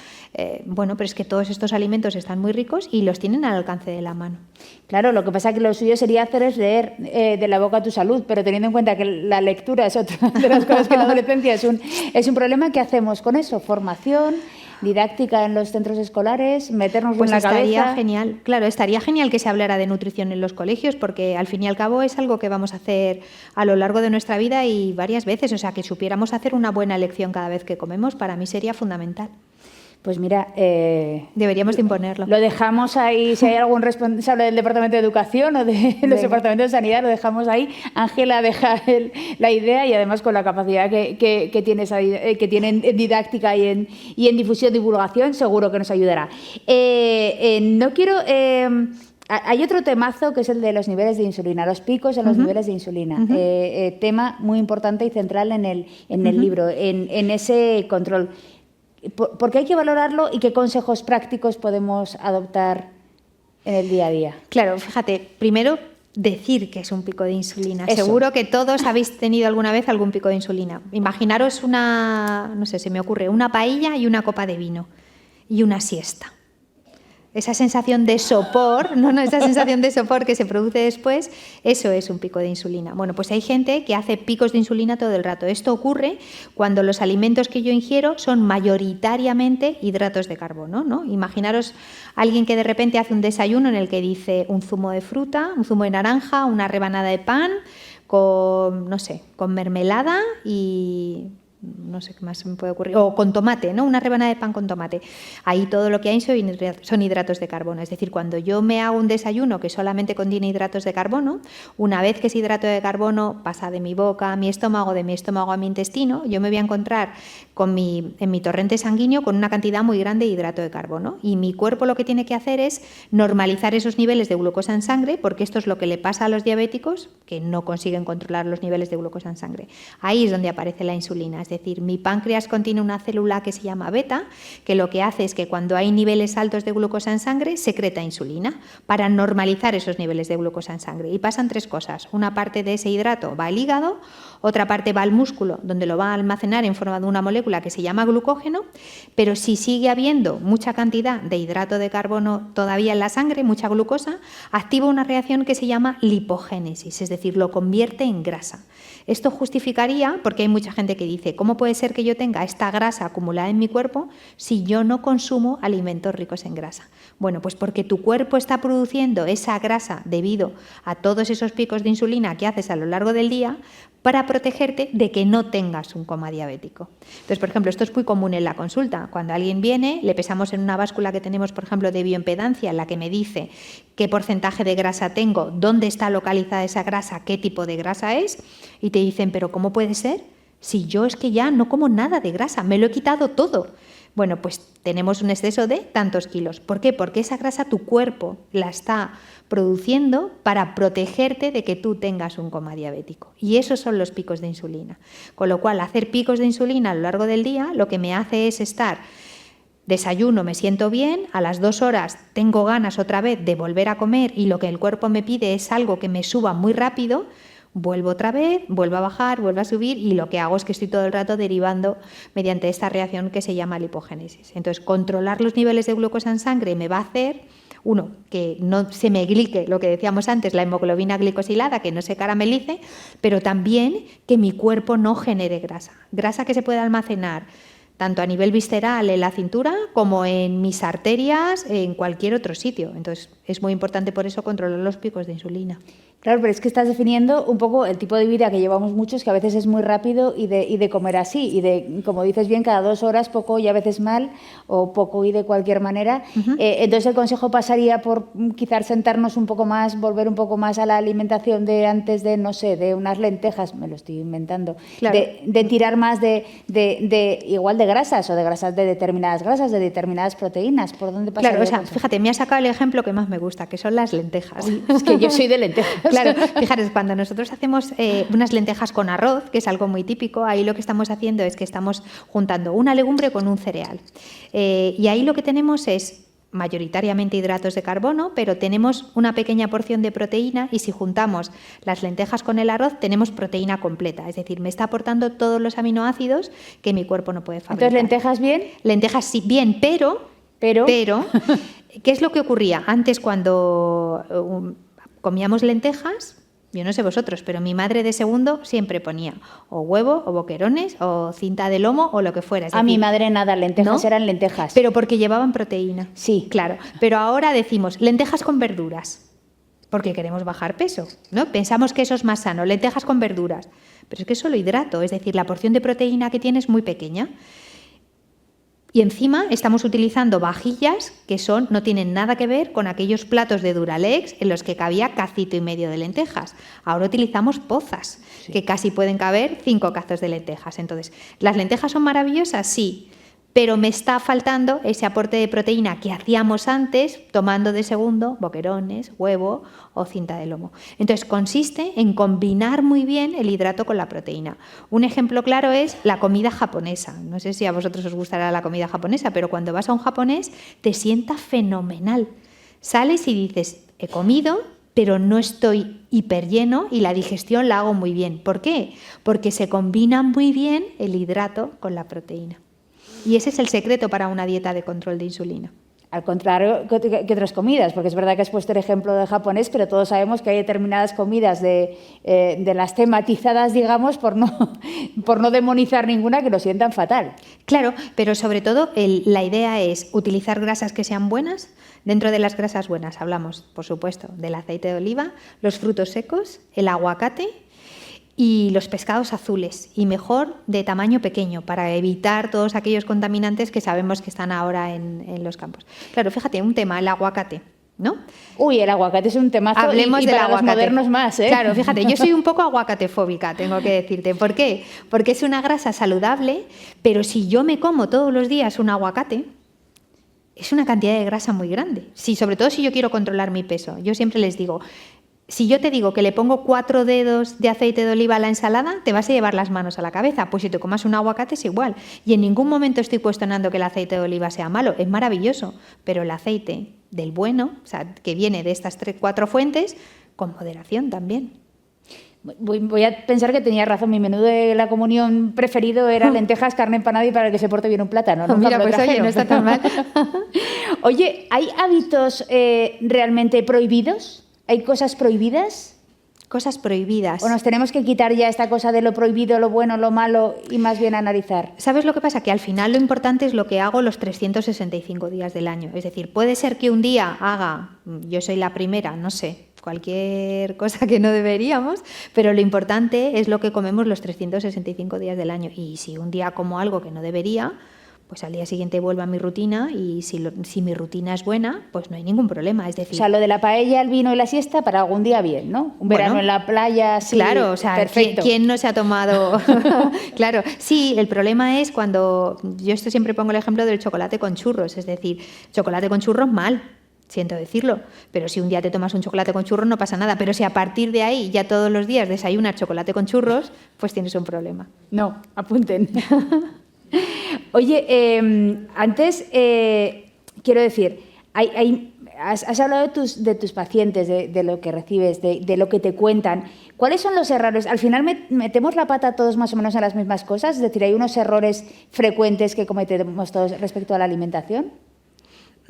Bueno, pero es que todos estos alimentos están muy ricos y los tienen al alcance de la mano. Claro, lo que pasa es que lo suyo sería hacer es leer de la boca a tu salud, pero teniendo en cuenta que la lectura es otra de las cosas que en la adolescencia es un problema. ¿Qué hacemos con eso? Formación, didáctica en los centros escolares, meternos pues en la cabeza. Estaría genial, claro, estaría genial que se hablara de nutrición en los colegios, porque al fin y al cabo es algo que vamos a hacer a lo largo de nuestra vida y varias veces, o sea, que supiéramos hacer una buena elección cada vez que comemos, para mí sería fundamental. Pues mira, deberíamos de imponerlo. Lo dejamos ahí, si hay algún responsable del Departamento de Educación o de los departamentos de Sanidad, lo dejamos ahí. Ángela deja la idea y además con la capacidad que tiene en didáctica y en difusión, divulgación, seguro que nos ayudará. No quiero... hay otro temazo que es el de los niveles de insulina, los picos en los niveles de insulina. Tema muy importante y central en el libro, en ese control. ¿Por qué hay que valorarlo y qué consejos prácticos podemos adoptar en el día a día? Claro, fíjate, primero decir que es un pico de insulina. Eso. Seguro que todos habéis tenido alguna vez algún pico de insulina. Imaginaros no sé, se me ocurre, una paella y una copa de vino y una siesta. Esa sensación de sopor, esa sensación de sopor que se produce después, eso es un pico de insulina. Bueno, pues hay gente que hace picos de insulina todo el rato. Esto ocurre cuando los alimentos que yo ingiero son mayoritariamente hidratos de carbono, ¿no? Imaginaros alguien que de repente hace un desayuno en el que dice un zumo de fruta, un zumo de naranja, una rebanada de pan con mermelada y... no sé qué más se me puede ocurrir, o con tomate, ¿no? Una rebanada de pan con tomate. Ahí todo lo que hay son hidratos de carbono. Es decir, cuando yo me hago un desayuno que solamente contiene hidratos de carbono, una vez que ese hidrato de carbono pasa de mi boca a mi estómago, de mi estómago a mi intestino, yo me voy a encontrar en mi torrente sanguíneo con una cantidad muy grande de hidrato de carbono. Y mi cuerpo lo que tiene que hacer es normalizar esos niveles de glucosa en sangre, porque esto es lo que le pasa a los diabéticos, que no consiguen controlar los niveles de glucosa en sangre. Ahí es donde aparece la insulina. Es decir, mi páncreas contiene una célula que se llama beta, que lo que hace es que cuando hay niveles altos de glucosa en sangre, secreta insulina para normalizar esos niveles de glucosa en sangre. Y pasan tres cosas. Una parte de ese hidrato va al hígado, otra parte va al músculo, donde lo va a almacenar en forma de una molécula que se llama glucógeno, pero si sigue habiendo mucha cantidad de hidrato de carbono todavía en la sangre, mucha glucosa, activa una reacción que se llama lipogénesis, es decir, lo convierte en grasa. Esto justificaría, porque hay mucha gente que dice, ¿cómo puede ser que yo tenga esta grasa acumulada en mi cuerpo si yo no consumo alimentos ricos en grasa? Bueno, pues porque tu cuerpo está produciendo esa grasa debido a todos esos picos de insulina que haces a lo largo del día para protegerte de que no tengas un coma diabético. Entonces, por ejemplo, esto es muy común en la consulta. Cuando alguien viene, le pesamos en una báscula que tenemos, por ejemplo, de bioimpedancia, en la que me dice qué porcentaje de grasa tengo, dónde está localizada esa grasa, qué tipo de grasa es, y te dicen, ¿pero cómo puede ser? Si yo es que ya no como nada de grasa, me lo he quitado todo. Bueno, pues tenemos un exceso de tantos kilos. ¿Por qué? Porque esa grasa tu cuerpo la está produciendo para protegerte de que tú tengas un coma diabético. Y esos son los picos de insulina. Con lo cual, hacer picos de insulina a lo largo del día lo que me hace es estar, desayuno, me siento bien, a las 2 horas tengo ganas otra vez de volver a comer y lo que el cuerpo me pide es algo que me suba muy rápido, vuelvo otra vez, vuelvo a bajar, vuelvo a subir y lo que hago es que estoy todo el rato derivando mediante esta reacción que se llama lipogénesis. Entonces, controlar los niveles de glucosa en sangre me va a hacer, uno, que no se me glique, lo que decíamos antes, la hemoglobina glicosilada, que no se caramelice, pero también que mi cuerpo no genere grasa. Grasa que se puede almacenar tanto a nivel visceral en la cintura como en mis arterias, en cualquier otro sitio. Entonces, es muy importante por eso controlar los picos de insulina. Claro, pero es que estás definiendo un poco el tipo de vida que llevamos muchos, que a veces es muy rápido y de comer así, y de, como dices bien, cada 2 horas poco y a veces mal, o poco y de cualquier manera. Entonces el consejo pasaría por quizás sentarnos un poco más, volver un poco más a la alimentación de antes de, no sé, de unas lentejas, me lo estoy inventando, claro, de tirar más de igual de grasas, o de grasas de determinadas grasas, de determinadas proteínas. ¿Por dónde pasaría? Claro, o sea, fíjate, me has sacado el ejemplo que más me gusta, que son las lentejas. Uy, es que yo soy de lentejas. Claro, fijaros, cuando nosotros hacemos unas lentejas con arroz, que es algo muy típico, ahí lo que estamos haciendo es que estamos juntando una legumbre con un cereal. Y ahí lo que tenemos es mayoritariamente hidratos de carbono, pero tenemos una pequeña porción de proteína y si juntamos las lentejas con el arroz tenemos proteína completa, es decir, me está aportando todos los aminoácidos que mi cuerpo no puede fabricar. Entonces, ¿lentejas bien? Lentejas sí, bien, pero ¿qué es lo que ocurría? Antes cuando comíamos lentejas, yo no sé vosotros, pero mi madre de segundo siempre ponía o huevo, o boquerones, o cinta de lomo, o lo que fuera. Es decir, mi madre nada, lentejas, ¿no? Eran lentejas. Pero porque llevaban proteína. Sí. Claro. Pero ahora decimos lentejas con verduras, porque queremos bajar peso, ¿no? Pensamos que eso es más sano, lentejas con verduras. Pero es que es solo hidrato, es decir, la porción de proteína que tiene es muy pequeña. Y encima estamos utilizando vajillas que no tienen nada que ver con aquellos platos de Duralex en los que cabía cacito y medio de lentejas. Ahora utilizamos pozas, sí, que casi pueden caber 5 cazos de lentejas. Entonces, ¿las lentejas son maravillosas? Sí, pero me está faltando ese aporte de proteína que hacíamos antes tomando de segundo boquerones, huevo o cinta de lomo. Entonces consiste en combinar muy bien el hidrato con la proteína. Un ejemplo claro es la comida japonesa. No sé si a vosotros os gustará la comida japonesa, pero cuando vas a un japonés te sienta fenomenal. Sales y dices, he comido, pero no estoy hiperlleno y la digestión la hago muy bien. ¿Por qué? Porque se combina muy bien el hidrato con la proteína. Y ese es el secreto para una dieta de control de insulina. Al contrario que otras comidas, porque es verdad que has puesto el ejemplo del japonés, pero todos sabemos que hay determinadas comidas de las tematizadas, digamos, por no demonizar ninguna, que lo sientan fatal. Claro, pero sobre todo la idea es utilizar grasas que sean buenas. Dentro de las grasas buenas hablamos, por supuesto, del aceite de oliva, los frutos secos, el aguacate y los pescados azules, y mejor de tamaño pequeño, para evitar todos aquellos contaminantes que sabemos que están ahora en los campos. Claro, fíjate, un tema, el aguacate, ¿no? Uy, el aguacate es un temazo. Hablemos del para aguacate. Los modernos más, ¿eh? Claro, fíjate, yo soy un poco aguacatefóbica, tengo que decirte. ¿Por qué? Porque es una grasa saludable, pero si yo me como todos los días un aguacate, es una cantidad de grasa muy grande. Sobre todo si yo quiero controlar mi peso. Yo siempre les digo, si yo te digo que le pongo 4 dedos de aceite de oliva a la ensalada, te vas a llevar las manos a la cabeza. Pues si te comas un aguacate es igual. Y en ningún momento estoy cuestionando que el aceite de oliva sea malo. Es maravilloso. Pero el aceite del bueno, o sea, que viene de estas 4 fuentes, con moderación también. Voy a pensar que tenía razón. Mi menú de la comunión preferido era lentejas, carne empanada y para el que se porte bien un plátano. Mira, pues oye, no está tan mal. Oye, ¿hay hábitos realmente prohibidos? ¿Hay cosas prohibidas? Cosas prohibidas. ¿O nos tenemos que quitar ya esta cosa de lo prohibido, lo bueno, lo malo y más bien analizar? ¿Sabes lo que pasa? Que al final lo importante es lo que hago los 365 días del año. Es decir, puede ser que un día haga, yo soy la primera, no sé, cualquier cosa que no deberíamos, pero lo importante es lo que comemos los 365 días del año. Y si un día como algo que no debería, pues al día siguiente vuelvo a mi rutina y si mi rutina es buena, pues no hay ningún problema. Es decir, o sea, lo de la paella, el vino y la siesta para algún día bien, ¿no? Un verano en la playa, sí. Claro, o sea, perfecto. ¿quién no se ha tomado? Claro, sí, el problema es cuando, yo esto siempre pongo el ejemplo del chocolate con churros, es decir, chocolate con churros mal. Siento decirlo, pero si un día te tomas un chocolate con churros no pasa nada, pero si a partir de ahí ya todos los días desayunas chocolate con churros, pues tienes un problema. No, apunten. Oye, antes, quiero decir, has hablado de tus pacientes, de lo que recibes, de lo que te cuentan. ¿Cuáles son los errores? Al final metemos la pata todos más o menos en las mismas cosas, es decir, ¿hay unos errores frecuentes que cometemos todos respecto a la alimentación?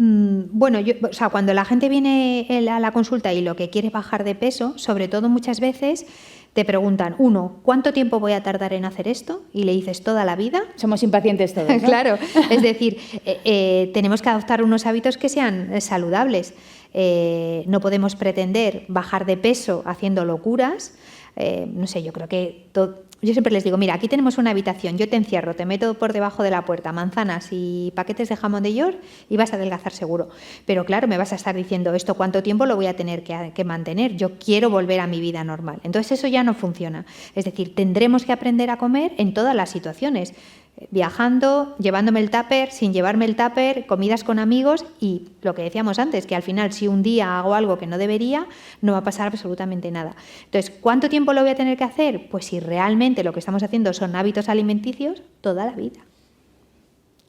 Bueno, o sea, cuando la gente viene a la consulta y lo que quiere bajar de peso, sobre todo muchas veces te preguntan, ¿cuánto tiempo voy a tardar en hacer esto? Y le dices, ¿toda la vida? Somos impacientes todos, ¿no? Claro, es decir, tenemos que adoptar unos hábitos que sean saludables. No podemos pretender bajar de peso haciendo locuras. No sé, yo creo que yo siempre les digo, mira, aquí tenemos una habitación, yo te encierro, te meto por debajo de la puerta manzanas y paquetes de jamón de York y vas a adelgazar seguro. Pero claro, me vas a estar diciendo esto, ¿cuánto tiempo lo voy a tener que mantener? Yo quiero volver a mi vida normal. Entonces eso ya no funciona. Es decir, tendremos que aprender a comer en todas las situaciones. Viajando, llevándome el tupper, sin llevarme el tupper, comidas con amigos y lo que decíamos antes, que al final si un día hago algo que no debería, no va a pasar absolutamente nada. Entonces, ¿cuánto tiempo lo voy a tener que hacer? Pues si realmente lo que estamos haciendo son hábitos alimenticios, toda la vida.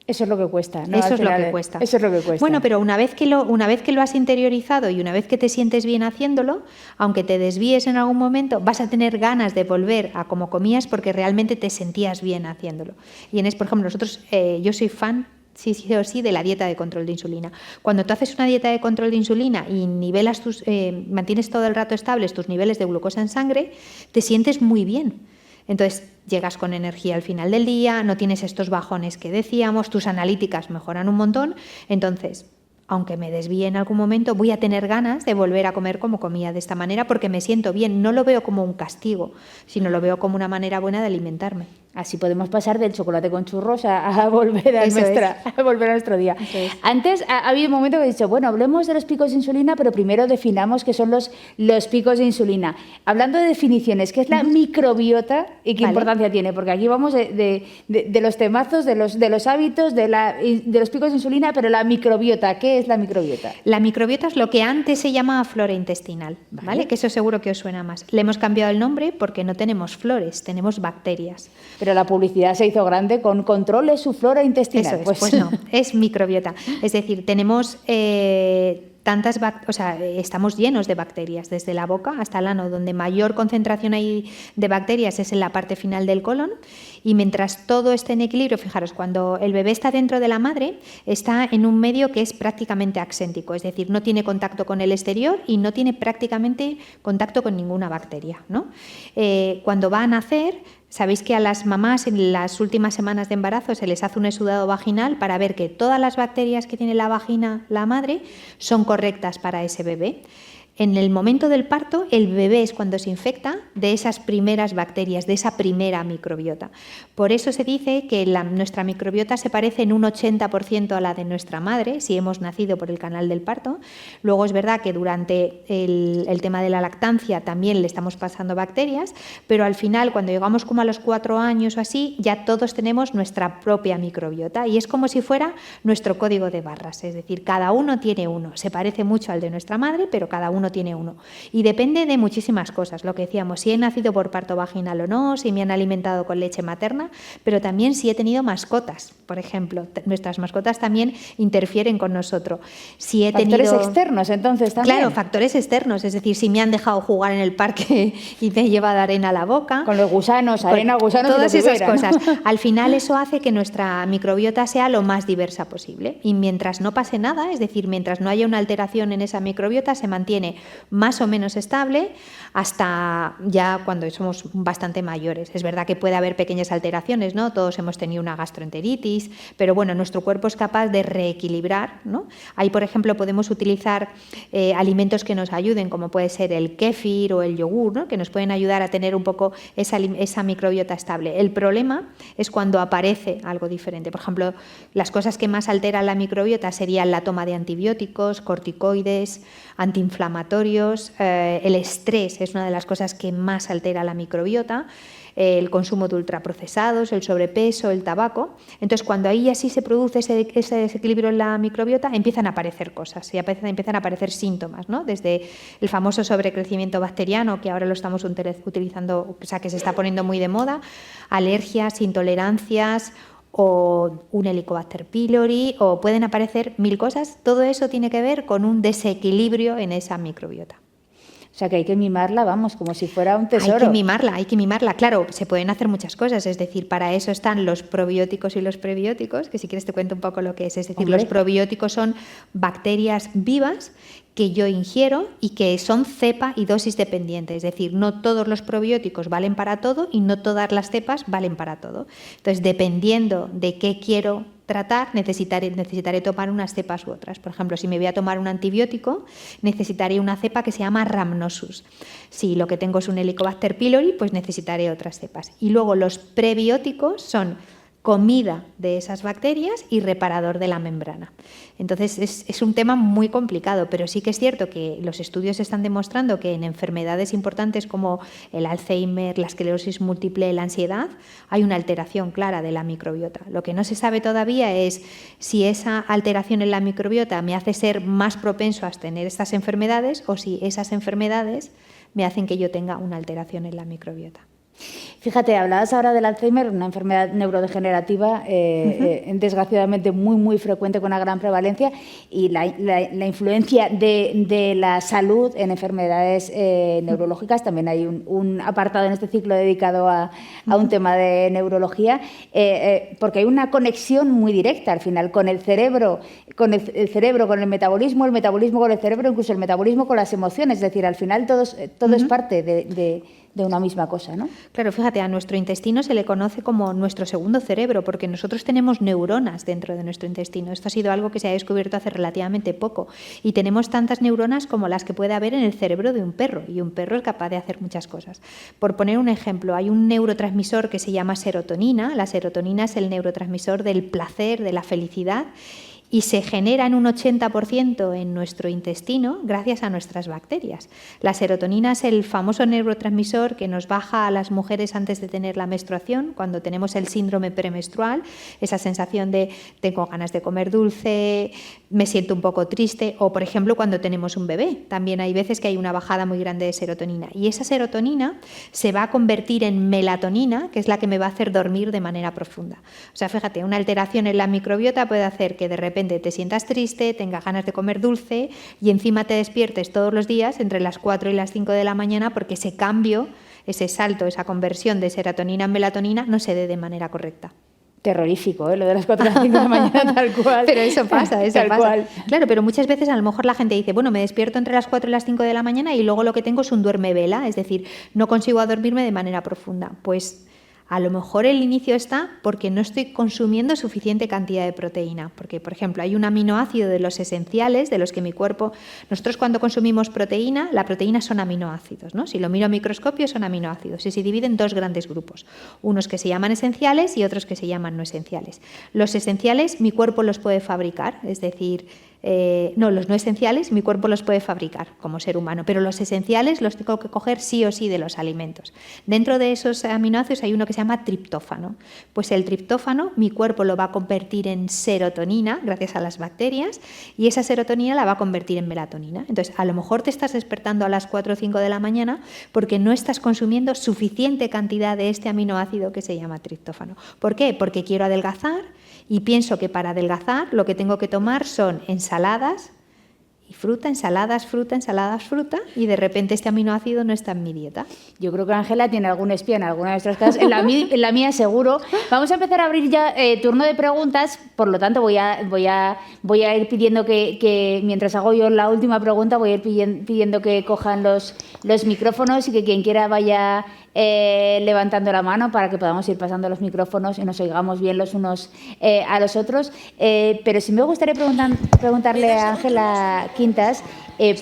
Eso es lo que cuesta, ¿no? Eso es lo que cuesta. Eso es lo que cuesta. Bueno, pero una vez que lo has interiorizado y una vez que te sientes bien haciéndolo, aunque te desvíes en algún momento, vas a tener ganas de volver a como comías porque realmente te sentías bien haciéndolo. Y por ejemplo, nosotros, yo soy fan, sí o sí, de la dieta de control de insulina. Cuando tú haces una dieta de control de insulina y nivelas mantienes todo el rato estables tus niveles de glucosa en sangre, te sientes muy bien. Entonces llegas con energía al final del día, no tienes estos bajones que decíamos, tus analíticas mejoran un montón. Entonces, aunque me desvíe en algún momento, voy a tener ganas de volver a comer como comía de esta manera porque me siento bien. No lo veo como un castigo, sino lo veo como una manera buena de alimentarme. Así podemos pasar del chocolate con churros a volver a nuestro día. Antes ha habido un momento que he dicho, bueno, hablemos de los picos de insulina, pero primero definamos qué son los picos de insulina. Hablando de definiciones, ¿qué es la microbiota y qué importancia tiene? Porque aquí vamos de los temazos, de los hábitos, de los picos de insulina, pero la microbiota, ¿qué es la microbiota? La microbiota es lo que antes se llamaba flora intestinal, ¿vale? Que eso seguro que os suena más. Le hemos cambiado el nombre porque no tenemos flores, tenemos bacterias. Pero la publicidad se hizo grande con controle su flora intestinal. Eso es, pues no, es microbiota. Es decir, tenemos estamos llenos de bacterias, desde la boca hasta el ano, donde mayor concentración hay de bacterias es en la parte final del colon. Y mientras todo esté en equilibrio, fijaros, cuando el bebé está dentro de la madre, está en un medio que es prácticamente axéntico, es decir, no tiene contacto con el exterior y no tiene prácticamente contacto con ninguna bacteria, ¿no? Cuando va a nacer, sabéis que a las mamás en las últimas semanas de embarazo se les hace un exudado vaginal para ver que todas las bacterias que tiene la vagina la madre son correctas para ese bebé. En el momento del parto, el bebé es cuando se infecta de esas primeras bacterias, de esa primera microbiota. Por eso se dice que nuestra microbiota se parece en un 80% a la de nuestra madre, si hemos nacido por el canal del parto. Luego es verdad que durante el tema de la lactancia también le estamos pasando bacterias, pero al final, cuando llegamos como a los 4 años o así, ya todos tenemos nuestra propia microbiota y es como si fuera nuestro código de barras, es decir, cada uno tiene uno. Se parece mucho al de nuestra madre, pero cada uno tiene uno. Y depende de muchísimas cosas, lo que decíamos, si he nacido por parto vaginal o no, si me han alimentado con leche materna, pero también si he tenido mascotas, por ejemplo. Nuestras mascotas también interfieren con nosotros. Si he factores externos, entonces, también. Claro, factores externos, es decir, si me han dejado jugar en el parque y me he llevado arena a la boca. Con los gusanos, arena, gusanos. Todas esas cosas. Al final eso hace que nuestra microbiota sea lo más diversa posible. Y mientras no pase nada, es decir, mientras no haya una alteración en esa microbiota, se mantiene más o menos estable hasta ya cuando somos bastante mayores. Es verdad que puede haber pequeñas alteraciones, ¿no? Todos hemos tenido una gastroenteritis, pero bueno, nuestro cuerpo es capaz de reequilibrar, ¿no? Ahí, por ejemplo, podemos utilizar alimentos que nos ayuden, como puede ser el kéfir o el yogur, ¿no? Que nos pueden ayudar a tener un poco esa microbiota estable. El problema es cuando aparece algo diferente. Por ejemplo, las cosas que más alteran la microbiota serían la toma de antibióticos, corticoides, antiinflamatorios, el estrés es una de las cosas que más altera la microbiota, el consumo de ultraprocesados, el sobrepeso, el tabaco. Entonces, cuando ahí así se produce ese desequilibrio en la microbiota, empiezan a aparecer cosas y empiezan a aparecer síntomas, ¿no? Desde el famoso sobrecrecimiento bacteriano, que ahora lo estamos utilizando, o sea, que se está poniendo muy de moda, alergias, intolerancias o un Helicobacter pylori, o pueden aparecer 1000 cosas. Todo eso tiene que ver con un desequilibrio en esa microbiota. O sea, que hay que mimarla, vamos, como si fuera un tesoro. Hay que mimarla. Claro, se pueden hacer muchas cosas, es decir, para eso están los probióticos y los prebióticos, que si quieres te cuento un poco lo que es. Es decir, los probióticos son bacterias vivas que yo ingiero y que son cepa y dosis dependientes, es decir, no todos los probióticos valen para todo y no todas las cepas valen para todo. Entonces, dependiendo de qué quiero tratar, necesitaré tomar unas cepas u otras. Por ejemplo, si me voy a tomar un antibiótico, necesitaré una cepa que se llama Rhamnosus. Si lo que tengo es un Helicobacter pylori, pues necesitaré otras cepas. Y luego los prebióticos son comida de esas bacterias y reparador de la membrana. Entonces es un tema muy complicado, pero sí que es cierto que los estudios están demostrando que en enfermedades importantes como el Alzheimer, la esclerosis múltiple, la ansiedad, hay una alteración clara de la microbiota. Lo que no se sabe todavía es si esa alteración en la microbiota me hace ser más propenso a tener estas enfermedades o si esas enfermedades me hacen que yo tenga una alteración en la microbiota. Fíjate, hablabas ahora del Alzheimer, una enfermedad neurodegenerativa desgraciadamente muy frecuente con una gran prevalencia, y la influencia de la salud en enfermedades neurológicas. También hay un apartado en este ciclo dedicado a un tema de neurología, porque hay una conexión muy directa al final con el cerebro, con el metabolismo con el cerebro, incluso el metabolismo con las emociones. Es decir, al final todo es parte de una misma cosa, ¿no? Claro, fíjate, a nuestro intestino se le conoce como nuestro segundo cerebro, porque nosotros tenemos neuronas dentro de nuestro intestino. Esto ha sido algo que se ha descubierto hace relativamente poco, y tenemos tantas neuronas como las que puede haber en el cerebro de un perro, y un perro es capaz de hacer muchas cosas. Por poner un ejemplo, hay un neurotransmisor que se llama serotonina. La serotonina es el neurotransmisor del placer, de la felicidad, y se genera en un 80% en nuestro intestino gracias a nuestras bacterias. La serotonina es el famoso neurotransmisor que nos baja a las mujeres antes de tener la menstruación, cuando tenemos el síndrome premenstrual, esa sensación de tengo ganas de comer dulce, me siento un poco triste, o por ejemplo cuando tenemos un bebé, también hay veces que hay una bajada muy grande de serotonina, y esa serotonina se va a convertir en melatonina, que es la que me va a hacer dormir de manera profunda. O sea, fíjate, una alteración en la microbiota puede hacer que de repente te sientas triste, tengas ganas de comer dulce y encima te despiertes todos los días entre las 4 y las 5 de la mañana porque ese cambio, ese salto, esa conversión de serotonina en melatonina no se dé de manera correcta. Terrorífico, lo de las 4 a las 5 de la mañana, tal cual. Pero eso pasa, tal cual. Claro, pero muchas veces a lo mejor la gente dice, bueno, me despierto entre las 4 y las 5 de la mañana y luego lo que tengo es un duerme-vela, es decir, no consigo dormirme de manera profunda. Pues a lo mejor el inicio está porque no estoy consumiendo suficiente cantidad de proteína. Porque, por ejemplo, hay un aminoácido de los esenciales, de los que mi cuerpo... Nosotros cuando consumimos proteína, la proteína son aminoácidos, ¿no? Si lo miro a microscopio son aminoácidos y se dividen en 2 grandes grupos. Unos que se llaman esenciales y otros que se llaman no esenciales. Los esenciales mi cuerpo los puede fabricar, es decir... los no esenciales mi cuerpo los puede fabricar como ser humano, pero los esenciales los tengo que coger sí o sí de los alimentos. Dentro de esos aminoácidos hay uno que se llama triptófano. Pues el triptófano mi cuerpo lo va a convertir en serotonina gracias a las bacterias, y esa serotonina la va a convertir en melatonina. Entonces, a lo mejor te estás despertando a las 4 o 5 de la mañana porque no estás consumiendo suficiente cantidad de este aminoácido que se llama triptófano. ¿Por qué? Porque quiero adelgazar y pienso que para adelgazar lo que tengo que tomar son ensaladas Y fruta, ensaladas, fruta, y de repente este aminoácido no está en mi dieta. Yo creo que Ángela tiene algún espía en alguna de nuestras casas, en la mía seguro. Vamos a empezar a abrir ya turno de preguntas, por lo tanto voy a ir pidiendo que mientras hago yo la última pregunta, voy a ir pidiendo que cojan los micrófonos y que quien quiera vaya levantando la mano para que podamos ir pasando los micrófonos y nos oigamos bien los unos a los otros. Pero sí me gustaría preguntarle a Ángela Quintas,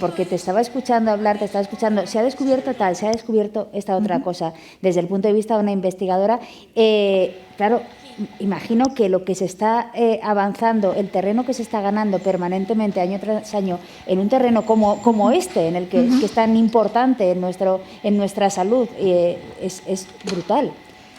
porque te estaba escuchando hablar, se ha descubierto tal, se ha descubierto esta otra cosa, desde el punto de vista de una investigadora. Claro, imagino que lo que se está avanzando, el terreno que se está ganando permanentemente año tras año en un terreno como este, en el que es tan importante en nuestra salud, es brutal.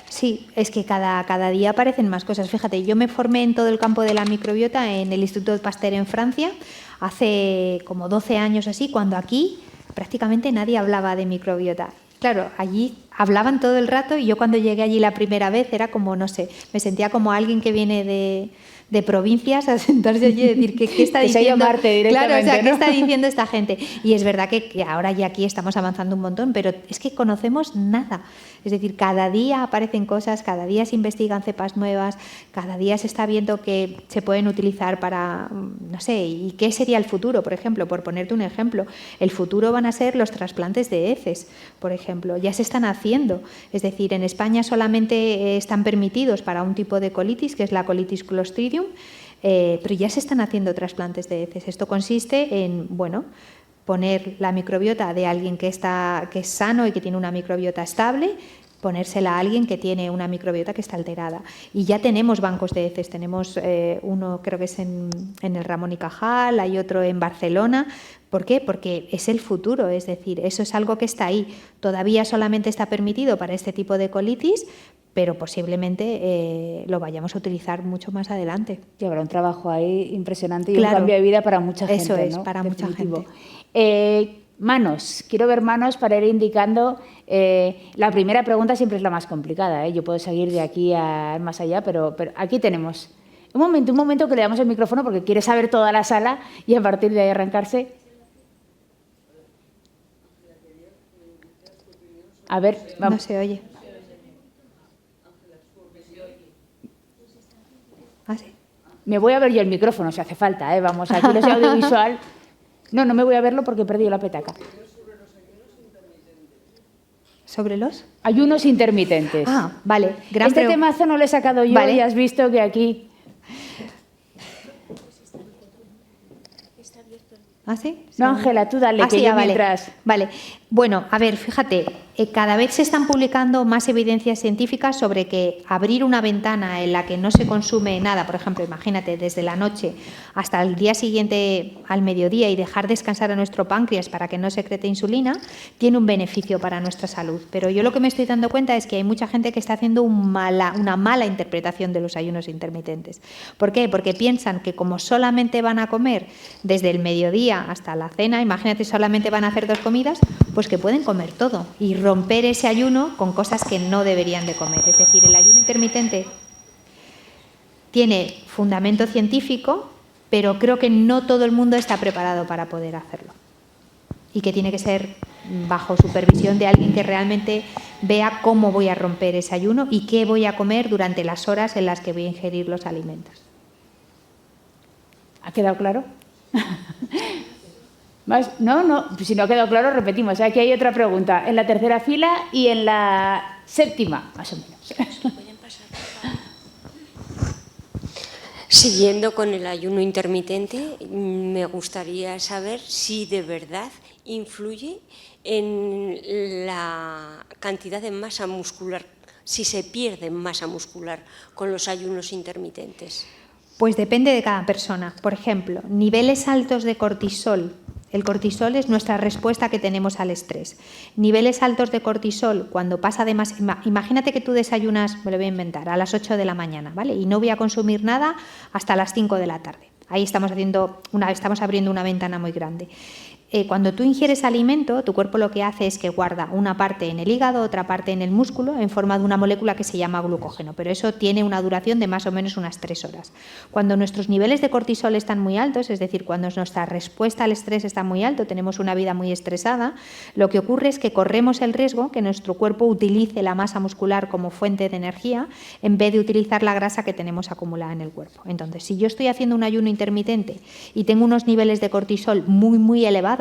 Sí, es que cada día aparecen más cosas. Fíjate, yo me formé en todo el campo de la microbiota en el Instituto Pasteur en Francia hace como 12 años así, cuando aquí prácticamente nadie hablaba de microbiota. Claro, allí hablaban todo el rato y yo cuando llegué allí la primera vez era como, no sé, me sentía como alguien que viene de provincias a sentarse allí y decir ¿qué está diciendo? Claro, o sea, ¿qué está diciendo esta gente? Y es verdad que ahora ya aquí estamos avanzando un montón, pero es que conocemos nada. Es decir, cada día aparecen cosas, cada día se investigan cepas nuevas, cada día se está viendo que se pueden utilizar para, no sé, ¿y qué sería el futuro? Por ejemplo, por ponerte un ejemplo, el futuro van a ser los trasplantes de heces, por ejemplo, ya se están haciendo. Es decir, en España solamente están permitidos para un tipo de colitis, que es la colitis Clostridium, pero ya se están haciendo trasplantes de heces. Esto consiste en, bueno, poner la microbiota de alguien que es sano y que tiene una microbiota estable, ponérsela a alguien que tiene una microbiota que está alterada. Y ya tenemos bancos de heces, tenemos uno creo que es en el Ramón y Cajal, hay otro en Barcelona. ¿Por qué? Porque es el futuro, es decir, eso es algo que está ahí. Todavía solamente está permitido para este tipo de colitis, pero posiblemente lo vayamos a utilizar mucho más adelante. Y habrá un trabajo ahí impresionante y un cambio de vida para mucha gente. Eso es, ¿no? para Definitivo. mucha gente. Manos, quiero ver manos para ir indicando. La primera pregunta siempre es la más complicada, yo puedo seguir de aquí a más allá, pero aquí tenemos. Un momento que le damos el micrófono porque quiere saber toda la sala y a partir de ahí arrancarse. A ver, vamos. No se oye. ¿Ah, sí? Me voy a ver yo el micrófono si hace falta, vamos, aquí los de audiovisual. No me voy a verlo porque he perdido la petaca. ¿Sobre los? Ayunos intermitentes. Ah, vale. Este temazo no lo he sacado yo, vale. Y has visto que aquí... ¿Ah, sí? No, Ángela, tú dale, que sí, yo vale. mientras... Vale. Bueno, a ver, fíjate, cada vez se están publicando más evidencias científicas sobre que abrir una ventana en la que no se consume nada, por ejemplo, imagínate, desde la noche hasta el día siguiente al mediodía y dejar descansar a nuestro páncreas para que no secrete insulina, tiene un beneficio para nuestra salud. Pero yo lo que me estoy dando cuenta es que hay mucha gente que está haciendo una mala interpretación de los ayunos intermitentes. ¿Por qué? Porque piensan que como solamente van a comer desde el mediodía hasta la cena, imagínate, solamente van a hacer 2 comidas, pues que pueden comer todo y romper ese ayuno con cosas que no deberían de comer. Es decir, el ayuno intermitente tiene fundamento científico, pero creo que no todo el mundo está preparado para poder hacerlo. Y que tiene que ser bajo supervisión de alguien que realmente vea cómo voy a romper ese ayuno y qué voy a comer durante las horas en las que voy a ingerir los alimentos. ¿Ha quedado claro? No, si no ha quedado claro, repetimos. Aquí hay otra pregunta, en la tercera fila y en la séptima, más o menos. Siguiendo con el ayuno intermitente, me gustaría saber si de verdad influye en la cantidad de masa muscular, si se pierde masa muscular con los ayunos intermitentes. Pues depende de cada persona. Por ejemplo, niveles altos de cortisol. El cortisol es nuestra respuesta que tenemos al estrés. Niveles altos de cortisol, cuando pasa de más... Imagínate que tú desayunas, me lo voy a inventar, a las 8 de la mañana, ¿vale? Y no voy a consumir nada hasta las 5 de la tarde. Ahí estamos abriendo una ventana muy grande. cuando tú ingieres alimento, tu cuerpo lo que hace es que guarda una parte en el hígado, otra parte en el músculo, en forma de una molécula que se llama glucógeno, pero eso tiene una duración de más o menos unas 3 horas. Cuando nuestros niveles de cortisol están muy altos, es decir, cuando nuestra respuesta al estrés está muy alto, tenemos una vida muy estresada, lo que ocurre es que corremos el riesgo que nuestro cuerpo utilice la masa muscular como fuente de energía en vez de utilizar la grasa que tenemos acumulada en el cuerpo. Entonces, si yo estoy haciendo un ayuno intermitente y tengo unos niveles de cortisol muy elevados,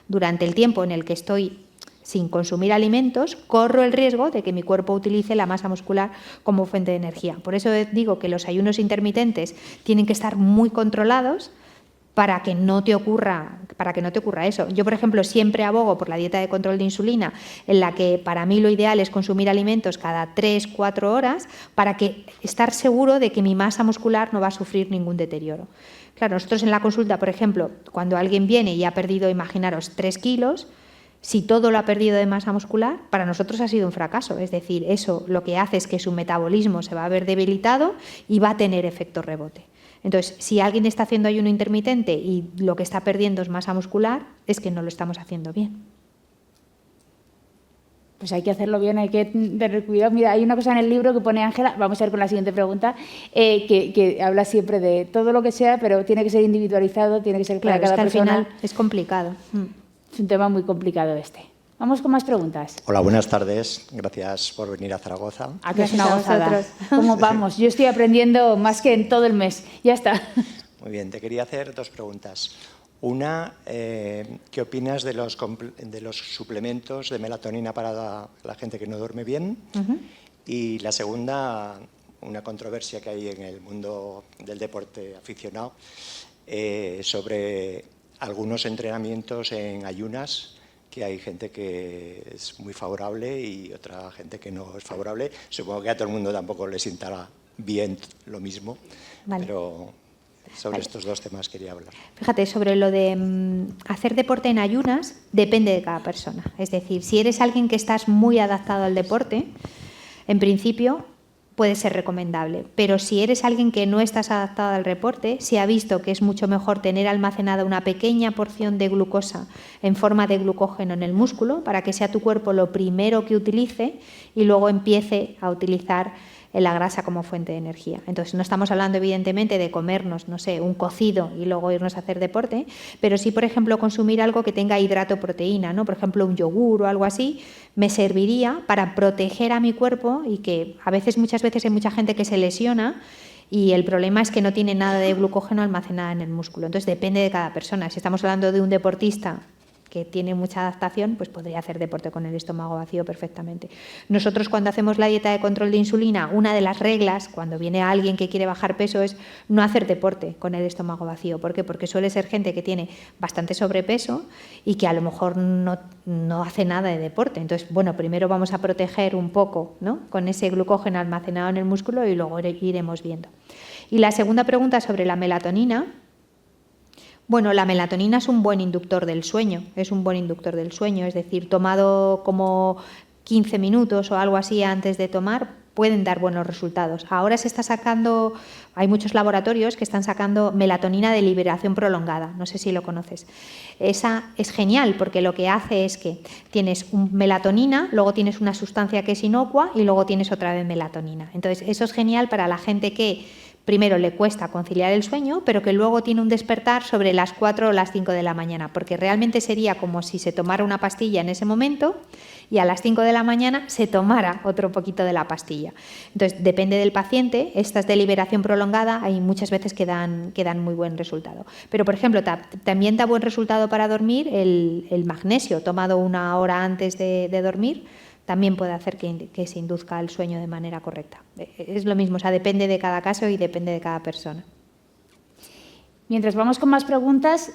durante el tiempo en el que estoy sin consumir alimentos, corro el riesgo de que mi cuerpo utilice la masa muscular como fuente de energía. Por eso digo que los ayunos intermitentes tienen que estar muy controlados para que no te ocurra eso. Yo, por ejemplo, siempre abogo por la dieta de control de insulina, en la que para mí lo ideal es consumir alimentos cada 3-4 horas para estar seguro de que mi masa muscular no va a sufrir ningún deterioro. Claro, nosotros en la consulta, por ejemplo, cuando alguien viene y ha perdido, imaginaros, 3 kilos, si todo lo ha perdido de masa muscular, para nosotros ha sido un fracaso. Es decir, eso lo que hace es que su metabolismo se va a ver debilitado y va a tener efecto rebote. Entonces, si alguien está haciendo ayuno intermitente y lo que está perdiendo es masa muscular, es que no lo estamos haciendo bien. Pues hay que hacerlo bien, hay que tener cuidado. Mira, hay una cosa en el libro que pone Ángela, vamos a ver con la siguiente pregunta, que habla siempre de todo lo que sea, pero tiene que ser individualizado, tiene que ser para cada persona. Al final es complicado. Es un tema muy complicado este. Vamos con más preguntas. Hola, buenas tardes. Gracias por venir a Zaragoza. Aquí es una gozada. ¿Cómo vamos? Yo estoy aprendiendo más que en todo el mes. Ya está. Muy bien, te quería hacer 2 preguntas. Una, ¿qué opinas de los suplementos de melatonina para la gente que no duerme bien? Y la segunda, una controversia que hay en el mundo del deporte aficionado sobre algunos entrenamientos en ayunas, que hay gente que es muy favorable y otra gente que no es favorable. Supongo que a todo el mundo tampoco le sientará bien lo mismo, vale. Pero sobre estos 2 temas quería hablar. Fíjate, sobre lo de hacer deporte en ayunas, depende de cada persona. Es decir, si eres alguien que estás muy adaptado al deporte, en principio puede ser recomendable, pero si eres alguien que no estás adaptado al deporte, se ha visto que es mucho mejor tener almacenada una pequeña porción de glucosa en forma de glucógeno en el músculo para que sea tu cuerpo lo primero que utilice y luego empiece a utilizar la grasa como fuente de energía. Entonces, no estamos hablando evidentemente de comernos, no sé, un cocido y luego irnos a hacer deporte, pero sí, por ejemplo, consumir algo que tenga hidrato proteína, ¿no? Por ejemplo, un yogur o algo así, me serviría para proteger a mi cuerpo y que muchas veces hay mucha gente que se lesiona y el problema es que no tiene nada de glucógeno almacenado en el músculo. Entonces, depende de cada persona. Si estamos hablando de un deportista que tiene mucha adaptación, pues podría hacer deporte con el estómago vacío perfectamente. Nosotros, cuando hacemos la dieta de control de insulina, una de las reglas cuando viene alguien que quiere bajar peso es no hacer deporte con el estómago vacío. ¿Por qué? Porque suele ser gente que tiene bastante sobrepeso y que a lo mejor no hace nada de deporte. Entonces, bueno, primero vamos a proteger un poco, ¿no?, con ese glucógeno almacenado en el músculo y luego iremos viendo. Y la segunda pregunta sobre la melatonina. Bueno, la melatonina es un buen inductor del sueño, es decir, tomado como 15 minutos o algo así antes de tomar, pueden dar buenos resultados. Ahora se está sacando, hay muchos laboratorios que están sacando melatonina de liberación prolongada, no sé si lo conoces. Esa es genial porque lo que hace es que tienes melatonina, luego tienes una sustancia que es inocua y luego tienes otra vez melatonina. Entonces, eso es genial para la gente que primero le cuesta conciliar el sueño, pero que luego tiene un despertar sobre las 4 o las 5 de la mañana, porque realmente sería como si se tomara una pastilla en ese momento y a las 5 de la mañana se tomara otro poquito de la pastilla. Entonces, depende del paciente. Estas de liberación prolongada hay muchas veces que dan muy buen resultado. Pero, por ejemplo, también da buen resultado para dormir el magnesio, tomado 1 hora antes de dormir, también puede hacer que se induzca el sueño de manera correcta. Es lo mismo, o sea, depende de cada caso y depende de cada persona. Mientras vamos con más preguntas,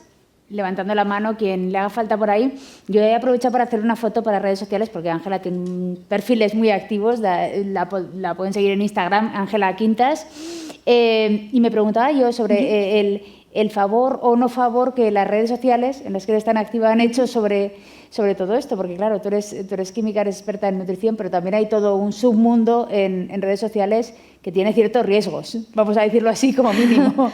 levantando la mano, quien le haga falta por ahí, yo he aprovechado para hacer una foto para redes sociales porque Ángela tiene perfiles muy activos, la pueden seguir en Instagram, Ángela Quintas, y me preguntaba yo sobre el favor o no favor que las redes sociales en las que eres tan activa han hecho sobre todo esto, porque claro, tú eres química, eres experta en nutrición, pero también hay todo un submundo en redes sociales que tiene ciertos riesgos, vamos a decirlo así como mínimo.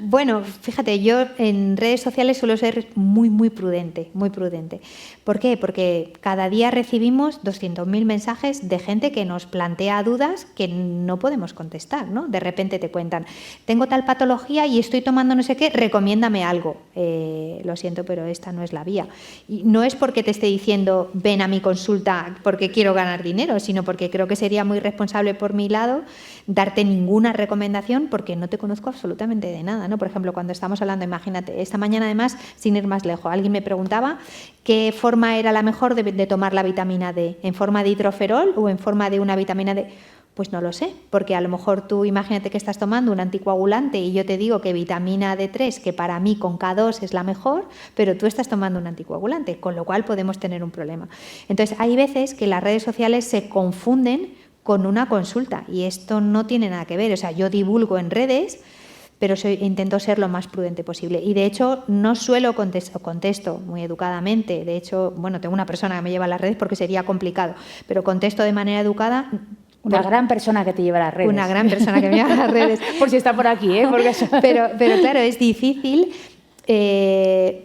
Bueno, fíjate, yo en redes sociales suelo ser muy, muy prudente, muy prudente. ¿Por qué? Porque cada día recibimos 200.000 mensajes de gente que nos plantea dudas que no podemos contestar, ¿no? De repente te cuentan, tengo tal patología y estoy tomando no sé qué, recomiéndame algo. Lo siento, pero esta no es la vía. Y no es porque te esté diciendo, ven a mi consulta porque quiero ganar dinero, sino porque creo que sería muy responsable por mi lado darte ninguna recomendación porque no te conozco absolutamente de nada, ¿no? Por ejemplo, cuando estamos hablando, imagínate, esta mañana además, sin ir más lejos, alguien me preguntaba qué forma era la mejor de tomar la vitamina D, ¿en forma de hidroferol o en forma de una vitamina D? Pues no lo sé, porque a lo mejor tú imagínate que estás tomando un anticoagulante y yo te digo que vitamina D3, que para mí con K2 es la mejor, pero tú estás tomando un anticoagulante, con lo cual podemos tener un problema. Entonces, hay veces que las redes sociales se confunden con una consulta y esto no tiene nada que ver. O sea, yo divulgo en redes, pero intento ser lo más prudente posible. Y de hecho, no suelo contesto muy educadamente. De hecho, bueno, tengo una persona que me lleva a las redes porque sería complicado, pero contesto de manera educada. Una gran persona que te lleva a las redes. Una gran persona que me lleva a las redes. Por si está por aquí, ¿eh? Porque pero claro, es difícil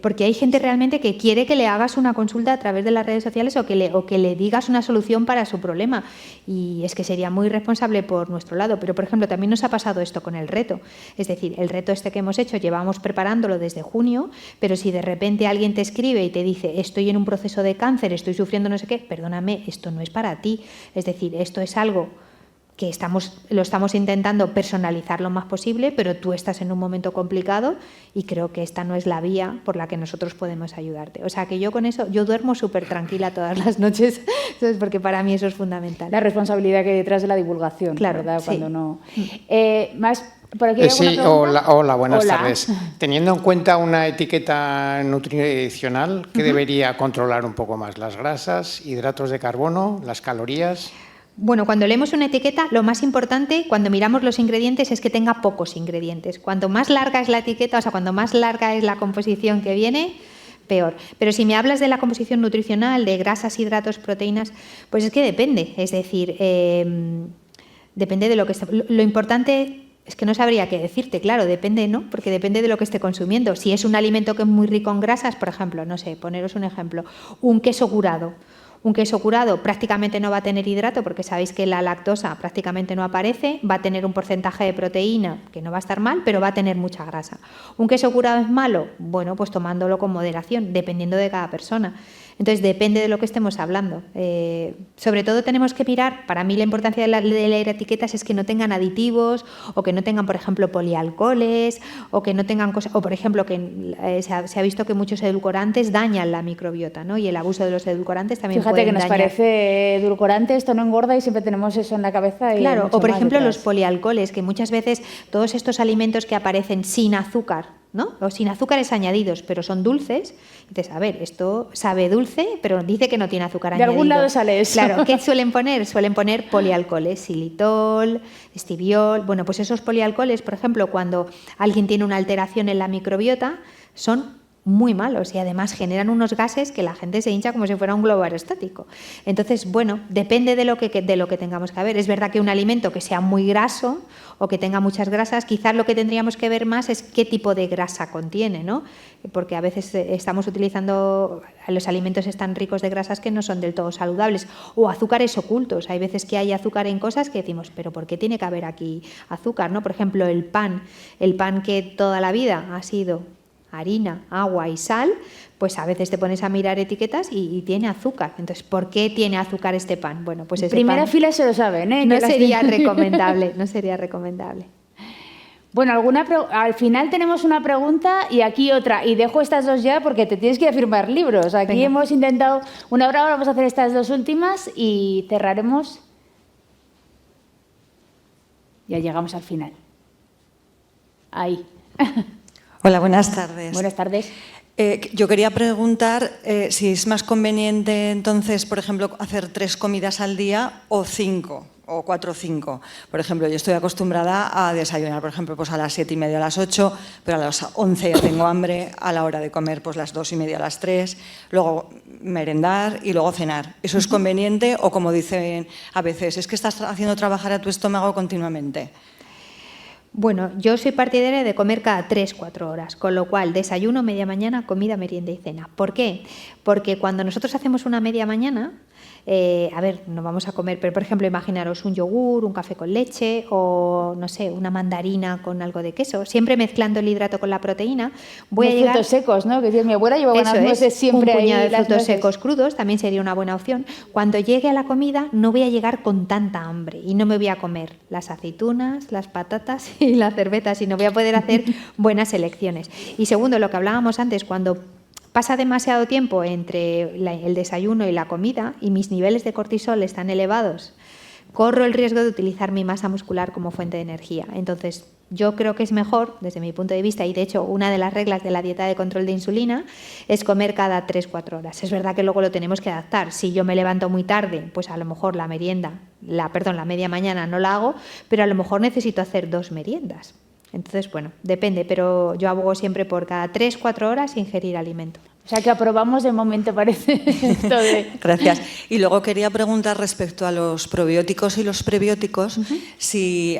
porque hay gente realmente que quiere que le hagas una consulta a través de las redes sociales o que le digas una solución para su problema. Y es que sería muy responsable por nuestro lado. Pero, por ejemplo, también nos ha pasado esto con el reto. Es decir, el reto este que hemos hecho, llevamos preparándolo desde junio, pero si de repente alguien te escribe y te dice estoy en un proceso de cáncer, estoy sufriendo no sé qué, perdóname, esto no es para ti. Es decir, esto es algo que lo estamos intentando personalizar lo más posible, pero tú estás en un momento complicado y creo que esta no es la vía por la que nosotros podemos ayudarte. O sea, que yo con eso, yo duermo súper tranquila todas las noches, ¿sabes? Porque para mí eso es fundamental. La responsabilidad que hay detrás de la divulgación, claro, ¿verdad? Sí. Cuando no... más... ¿Por aquí hay alguna sí, pregunta? hola, buenas tardes. Teniendo en cuenta una etiqueta nutricional, ¿qué debería controlar un poco más? ¿Las grasas, hidratos de carbono, las calorías? Bueno, cuando leemos una etiqueta, lo más importante cuando miramos los ingredientes es que tenga pocos ingredientes. Cuanto más larga es la etiqueta, o sea, cuanto más larga es la composición que viene, peor. Pero si me hablas de la composición nutricional, de grasas, hidratos, proteínas, pues es que depende. Es decir, depende de lo que esté. Lo importante es que no sabría qué decirte, claro, depende, ¿no? Porque depende de lo que esté consumiendo. Si es un alimento que es muy rico en grasas, por ejemplo, no sé, poneros un ejemplo, un queso curado. Un queso curado prácticamente no va a tener hidrato porque sabéis que la lactosa prácticamente no aparece, va a tener un porcentaje de proteína que no va a estar mal, pero va a tener mucha grasa. ¿Un queso curado es malo? Bueno, pues tomándolo con moderación, dependiendo de cada persona. Entonces, depende de lo que estemos hablando. Sobre todo tenemos que mirar, para mí la importancia de leer etiquetas es que no tengan aditivos o que no tengan, por ejemplo, polialcoholes o que no tengan cosas, o por ejemplo, que se ha visto que muchos edulcorantes dañan la microbiota, ¿no? Y el abuso de los edulcorantes también Fíjate pueden que nos dañar. parece edulcorante, esto no engorda y siempre tenemos eso en la cabeza. Y claro, o por ejemplo detrás. los polialcoholes, que muchas veces todos estos alimentos que aparecen sin azúcar, ¿no? O sin azúcares añadidos, pero son dulces. Entonces, a ver, esto sabe dulce, pero dice que no tiene azúcar añadido. De algún lado sale eso. Claro, ¿qué suelen poner? Suelen poner polialcoholes, xilitol, estiviol. Bueno, pues esos polialcoholes, por ejemplo, cuando alguien tiene una alteración en la microbiota, son muy malos y además generan unos gases que la gente se hincha como si fuera un globo aerostático. Entonces, bueno, depende de lo que tengamos que ver. Es verdad que un alimento que sea muy graso o que tenga muchas grasas, quizás lo que tendríamos que ver más es qué tipo de grasa contiene, ¿no? Porque a veces estamos utilizando, los alimentos están ricos de grasas que no son del todo saludables, o azúcares ocultos. Hay veces que hay azúcar en cosas que decimos, pero ¿por qué tiene que haber aquí azúcar, ¿no? Por ejemplo, el pan que toda la vida ha sido harina, agua y sal, pues a veces te pones a mirar etiquetas y tiene azúcar. Entonces, ¿por qué tiene azúcar este pan? Bueno, pues ese primera pan fila se lo saben, ¿eh? no sería recomendable, no sería recomendable. Bueno, al final tenemos una pregunta y aquí otra. Y dejo estas dos ya porque te tienes que ir a firmar libros. Aquí Venga. hemos intentado una hora, ahora vamos a hacer estas dos últimas y cerraremos. Ya llegamos al final. Ahí. Hola, buenas tardes. Buenas tardes. Yo quería preguntar si es más conveniente entonces, por ejemplo, hacer 3 comidas al día o 5. o 4 o 5. Por ejemplo, yo estoy acostumbrada a desayunar, por ejemplo, pues a las 7:30 a las 8, pero a las 11 ya tengo hambre, a la hora de comer pues las 2:30 a las 3, luego merendar y luego cenar. ¿Eso es conveniente o, como dicen a veces, es que estás haciendo trabajar a tu estómago continuamente? Bueno, yo soy partidaria de comer cada 3-4 horas, con lo cual desayuno, media mañana, comida, merienda y cena. ¿Por qué? Porque cuando nosotros hacemos una media mañana, a ver, no vamos a comer, pero por ejemplo, imaginaros un yogur, un café con leche o, no sé, una mandarina con algo de queso, siempre mezclando el hidrato con la proteína. Voy a llegar... frutos secos, ¿no? Que mi abuela llevaba unas nueces siempre ahí. Un puñado de frutos nueces secos crudos también sería una buena opción. Cuando llegue a la comida no voy a llegar con tanta hambre y no me voy a comer las aceitunas, las patatas y la cerveza, sino voy a poder hacer buenas elecciones. Y segundo, lo que hablábamos antes, cuando pasa demasiado tiempo entre el desayuno y la comida y mis niveles de cortisol están elevados, corro el riesgo de utilizar mi masa muscular como fuente de energía. Entonces, yo creo que es mejor, desde mi punto de vista, y de hecho una de las reglas de la dieta de control de insulina es comer cada 3-4 horas. Es verdad que luego lo tenemos que adaptar. Si yo me levanto muy tarde, pues a lo mejor la media mañana no la hago, pero a lo mejor necesito hacer 2 meriendas. Entonces, bueno, depende, pero yo abogo siempre por cada 3-4 horas ingerir alimento. O sea que aprobamos de momento, parece. Esto de... Gracias. Y luego quería preguntar respecto a los probióticos y los prebióticos, si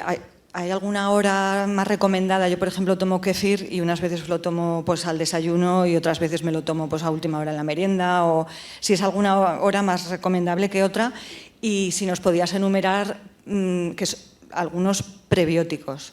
hay alguna hora más recomendada. Yo, por ejemplo, tomo kéfir y unas veces lo tomo pues al desayuno y otras veces me lo tomo pues a última hora en la merienda, o si es alguna hora más recomendable que otra, y si nos podías enumerar algunos prebióticos.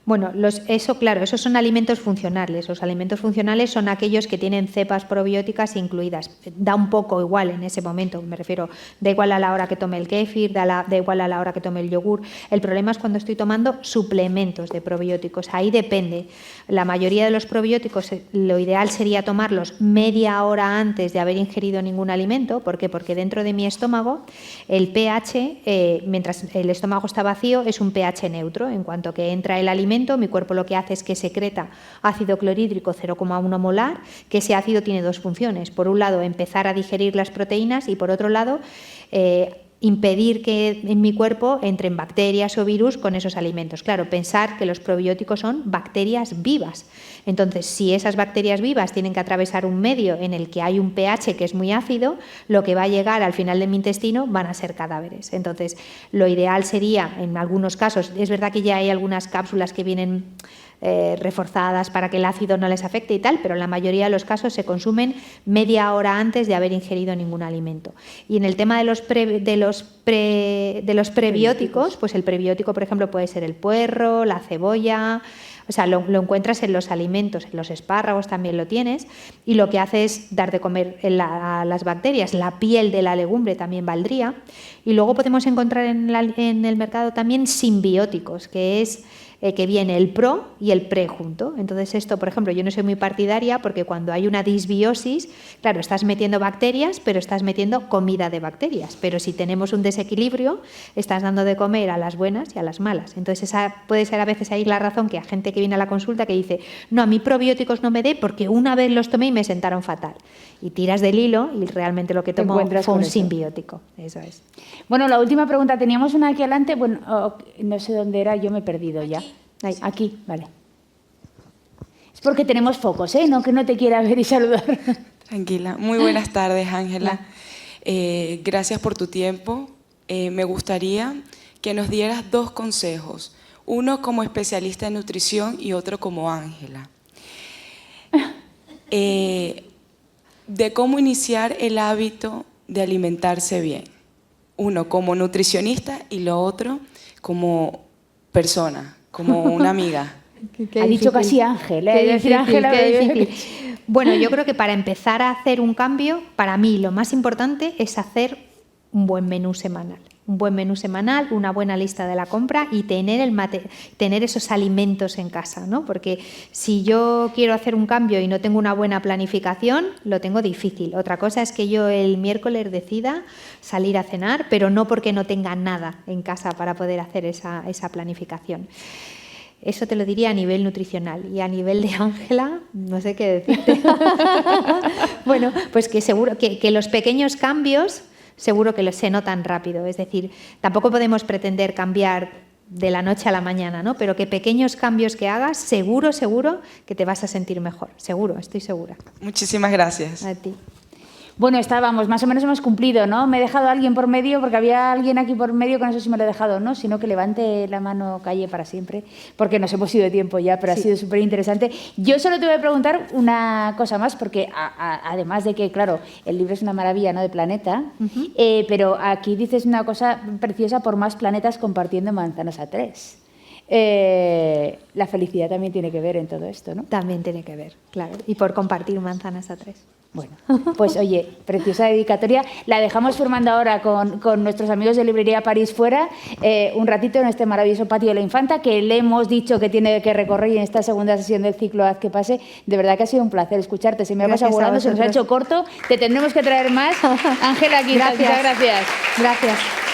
Bueno, esos son alimentos funcionales. Los alimentos funcionales son aquellos que tienen cepas probióticas incluidas. Da un poco igual en ese momento, me refiero, da igual a la hora que tome el kéfir, da igual a la hora que tome el yogur. El problema es cuando estoy tomando suplementos de probióticos. Ahí depende. La mayoría de los probióticos, lo ideal sería tomarlos media hora antes de haber ingerido ningún alimento. ¿Por qué? Porque dentro de mi estómago el pH, mientras el estómago está vacío, es un pH neutro. En cuanto que entra el alimento, mi cuerpo lo que hace es que secreta ácido clorhídrico 0,1 molar, que ese ácido tiene 2 funciones. Por un lado, empezar a digerir las proteínas y por otro lado, impedir que en mi cuerpo entren bacterias o virus con esos alimentos. Claro, pensar que los probióticos son bacterias vivas. Entonces, si esas bacterias vivas tienen que atravesar un medio en el que hay un pH que es muy ácido, lo que va a llegar al final de mi intestino van a ser cadáveres. Entonces, lo ideal sería, en algunos casos, es verdad que ya hay algunas cápsulas que vienen reforzadas para que el ácido no les afecte y tal, pero en la mayoría de los casos se consumen media hora antes de haber ingerido ningún alimento. Y en el tema de los prebióticos, pues el prebiótico, por ejemplo, puede ser el puerro, la cebolla. O sea, lo encuentras en los alimentos, en los espárragos también lo tienes, y lo que hace es dar de comer a las bacterias. La piel de la legumbre también valdría. Y luego podemos encontrar en el mercado también simbióticos, que es que viene el pro y el pre junto. Entonces esto, por ejemplo, yo no soy muy partidaria porque cuando hay una disbiosis, claro, estás metiendo bacterias, pero estás metiendo comida de bacterias. Pero si tenemos un desequilibrio, estás dando de comer a las buenas y a las malas. Entonces esa puede ser a veces ahí la razón que a gente que viene a la consulta que dice, no, a mí probióticos no me dé porque una vez los tomé y me sentaron fatal. Y tiras del hilo y realmente lo que tomó fue un simbiótico. Eso es. Bueno, la última pregunta. Teníamos una aquí adelante. Bueno, no sé dónde era, yo me he perdido ya. Ahí, aquí, vale. Es porque tenemos focos, ¿eh? No que no te quiera ver y saludar. Tranquila. Muy buenas tardes, Ángela. Gracias por tu tiempo. Me gustaría que nos dieras 2 consejos. Uno como especialista en nutrición y otro como Ángela. De cómo iniciar el hábito de alimentarse bien. Uno como nutricionista y lo otro como persona, como una amiga. Ha dicho casi Ángel, ¿eh? Qué difícil. Bueno, yo creo que para empezar a hacer un cambio, para mí lo más importante es hacer un buen menú semanal. Un buen menú semanal, una buena lista de la compra y tener esos alimentos en casa, ¿no? Porque si yo quiero hacer un cambio y no tengo una buena planificación, lo tengo difícil. Otra cosa es que yo el miércoles decida salir a cenar, pero no porque no tenga nada en casa para poder hacer esa planificación. Eso te lo diría a nivel nutricional. Y a nivel de Ángela, no sé qué decirte. Bueno, pues que seguro que los pequeños cambios seguro que se notan rápido. Es decir, tampoco podemos pretender cambiar de la noche a la mañana, ¿no? Pero que pequeños cambios que hagas, seguro que te vas a sentir mejor. Seguro, estoy segura. Muchísimas gracias. A ti. Bueno, estábamos, más o menos hemos cumplido, ¿no? Me he dejado a alguien por medio, porque había alguien aquí por medio, que no sé si me lo he dejado, ¿no? Sino que levante la mano, calle para siempre, porque nos hemos ido de tiempo ya, pero ha sido súper interesante. Yo solo te voy a preguntar una cosa más, porque además de que, claro, el libro es una maravilla, ¿no?, de planeta, pero aquí dices una cosa preciosa: por más planetas compartiendo manzanas a 3. La felicidad también tiene que ver en todo esto, ¿no? También tiene que ver, claro. Y por compartir manzanas a 3. Bueno, pues oye, preciosa dedicatoria. La dejamos firmando ahora con nuestros amigos de Librería París Fuera, un ratito en este maravilloso patio de la Infanta, que le hemos dicho que tiene que recorrer en esta segunda sesión del ciclo Haz que pase. De verdad que ha sido un placer escucharte. Se me ha pasado volando, se nos ha hecho corto. Te tendremos que traer más. Ángela, aquí. Muchas gracias. Gracias.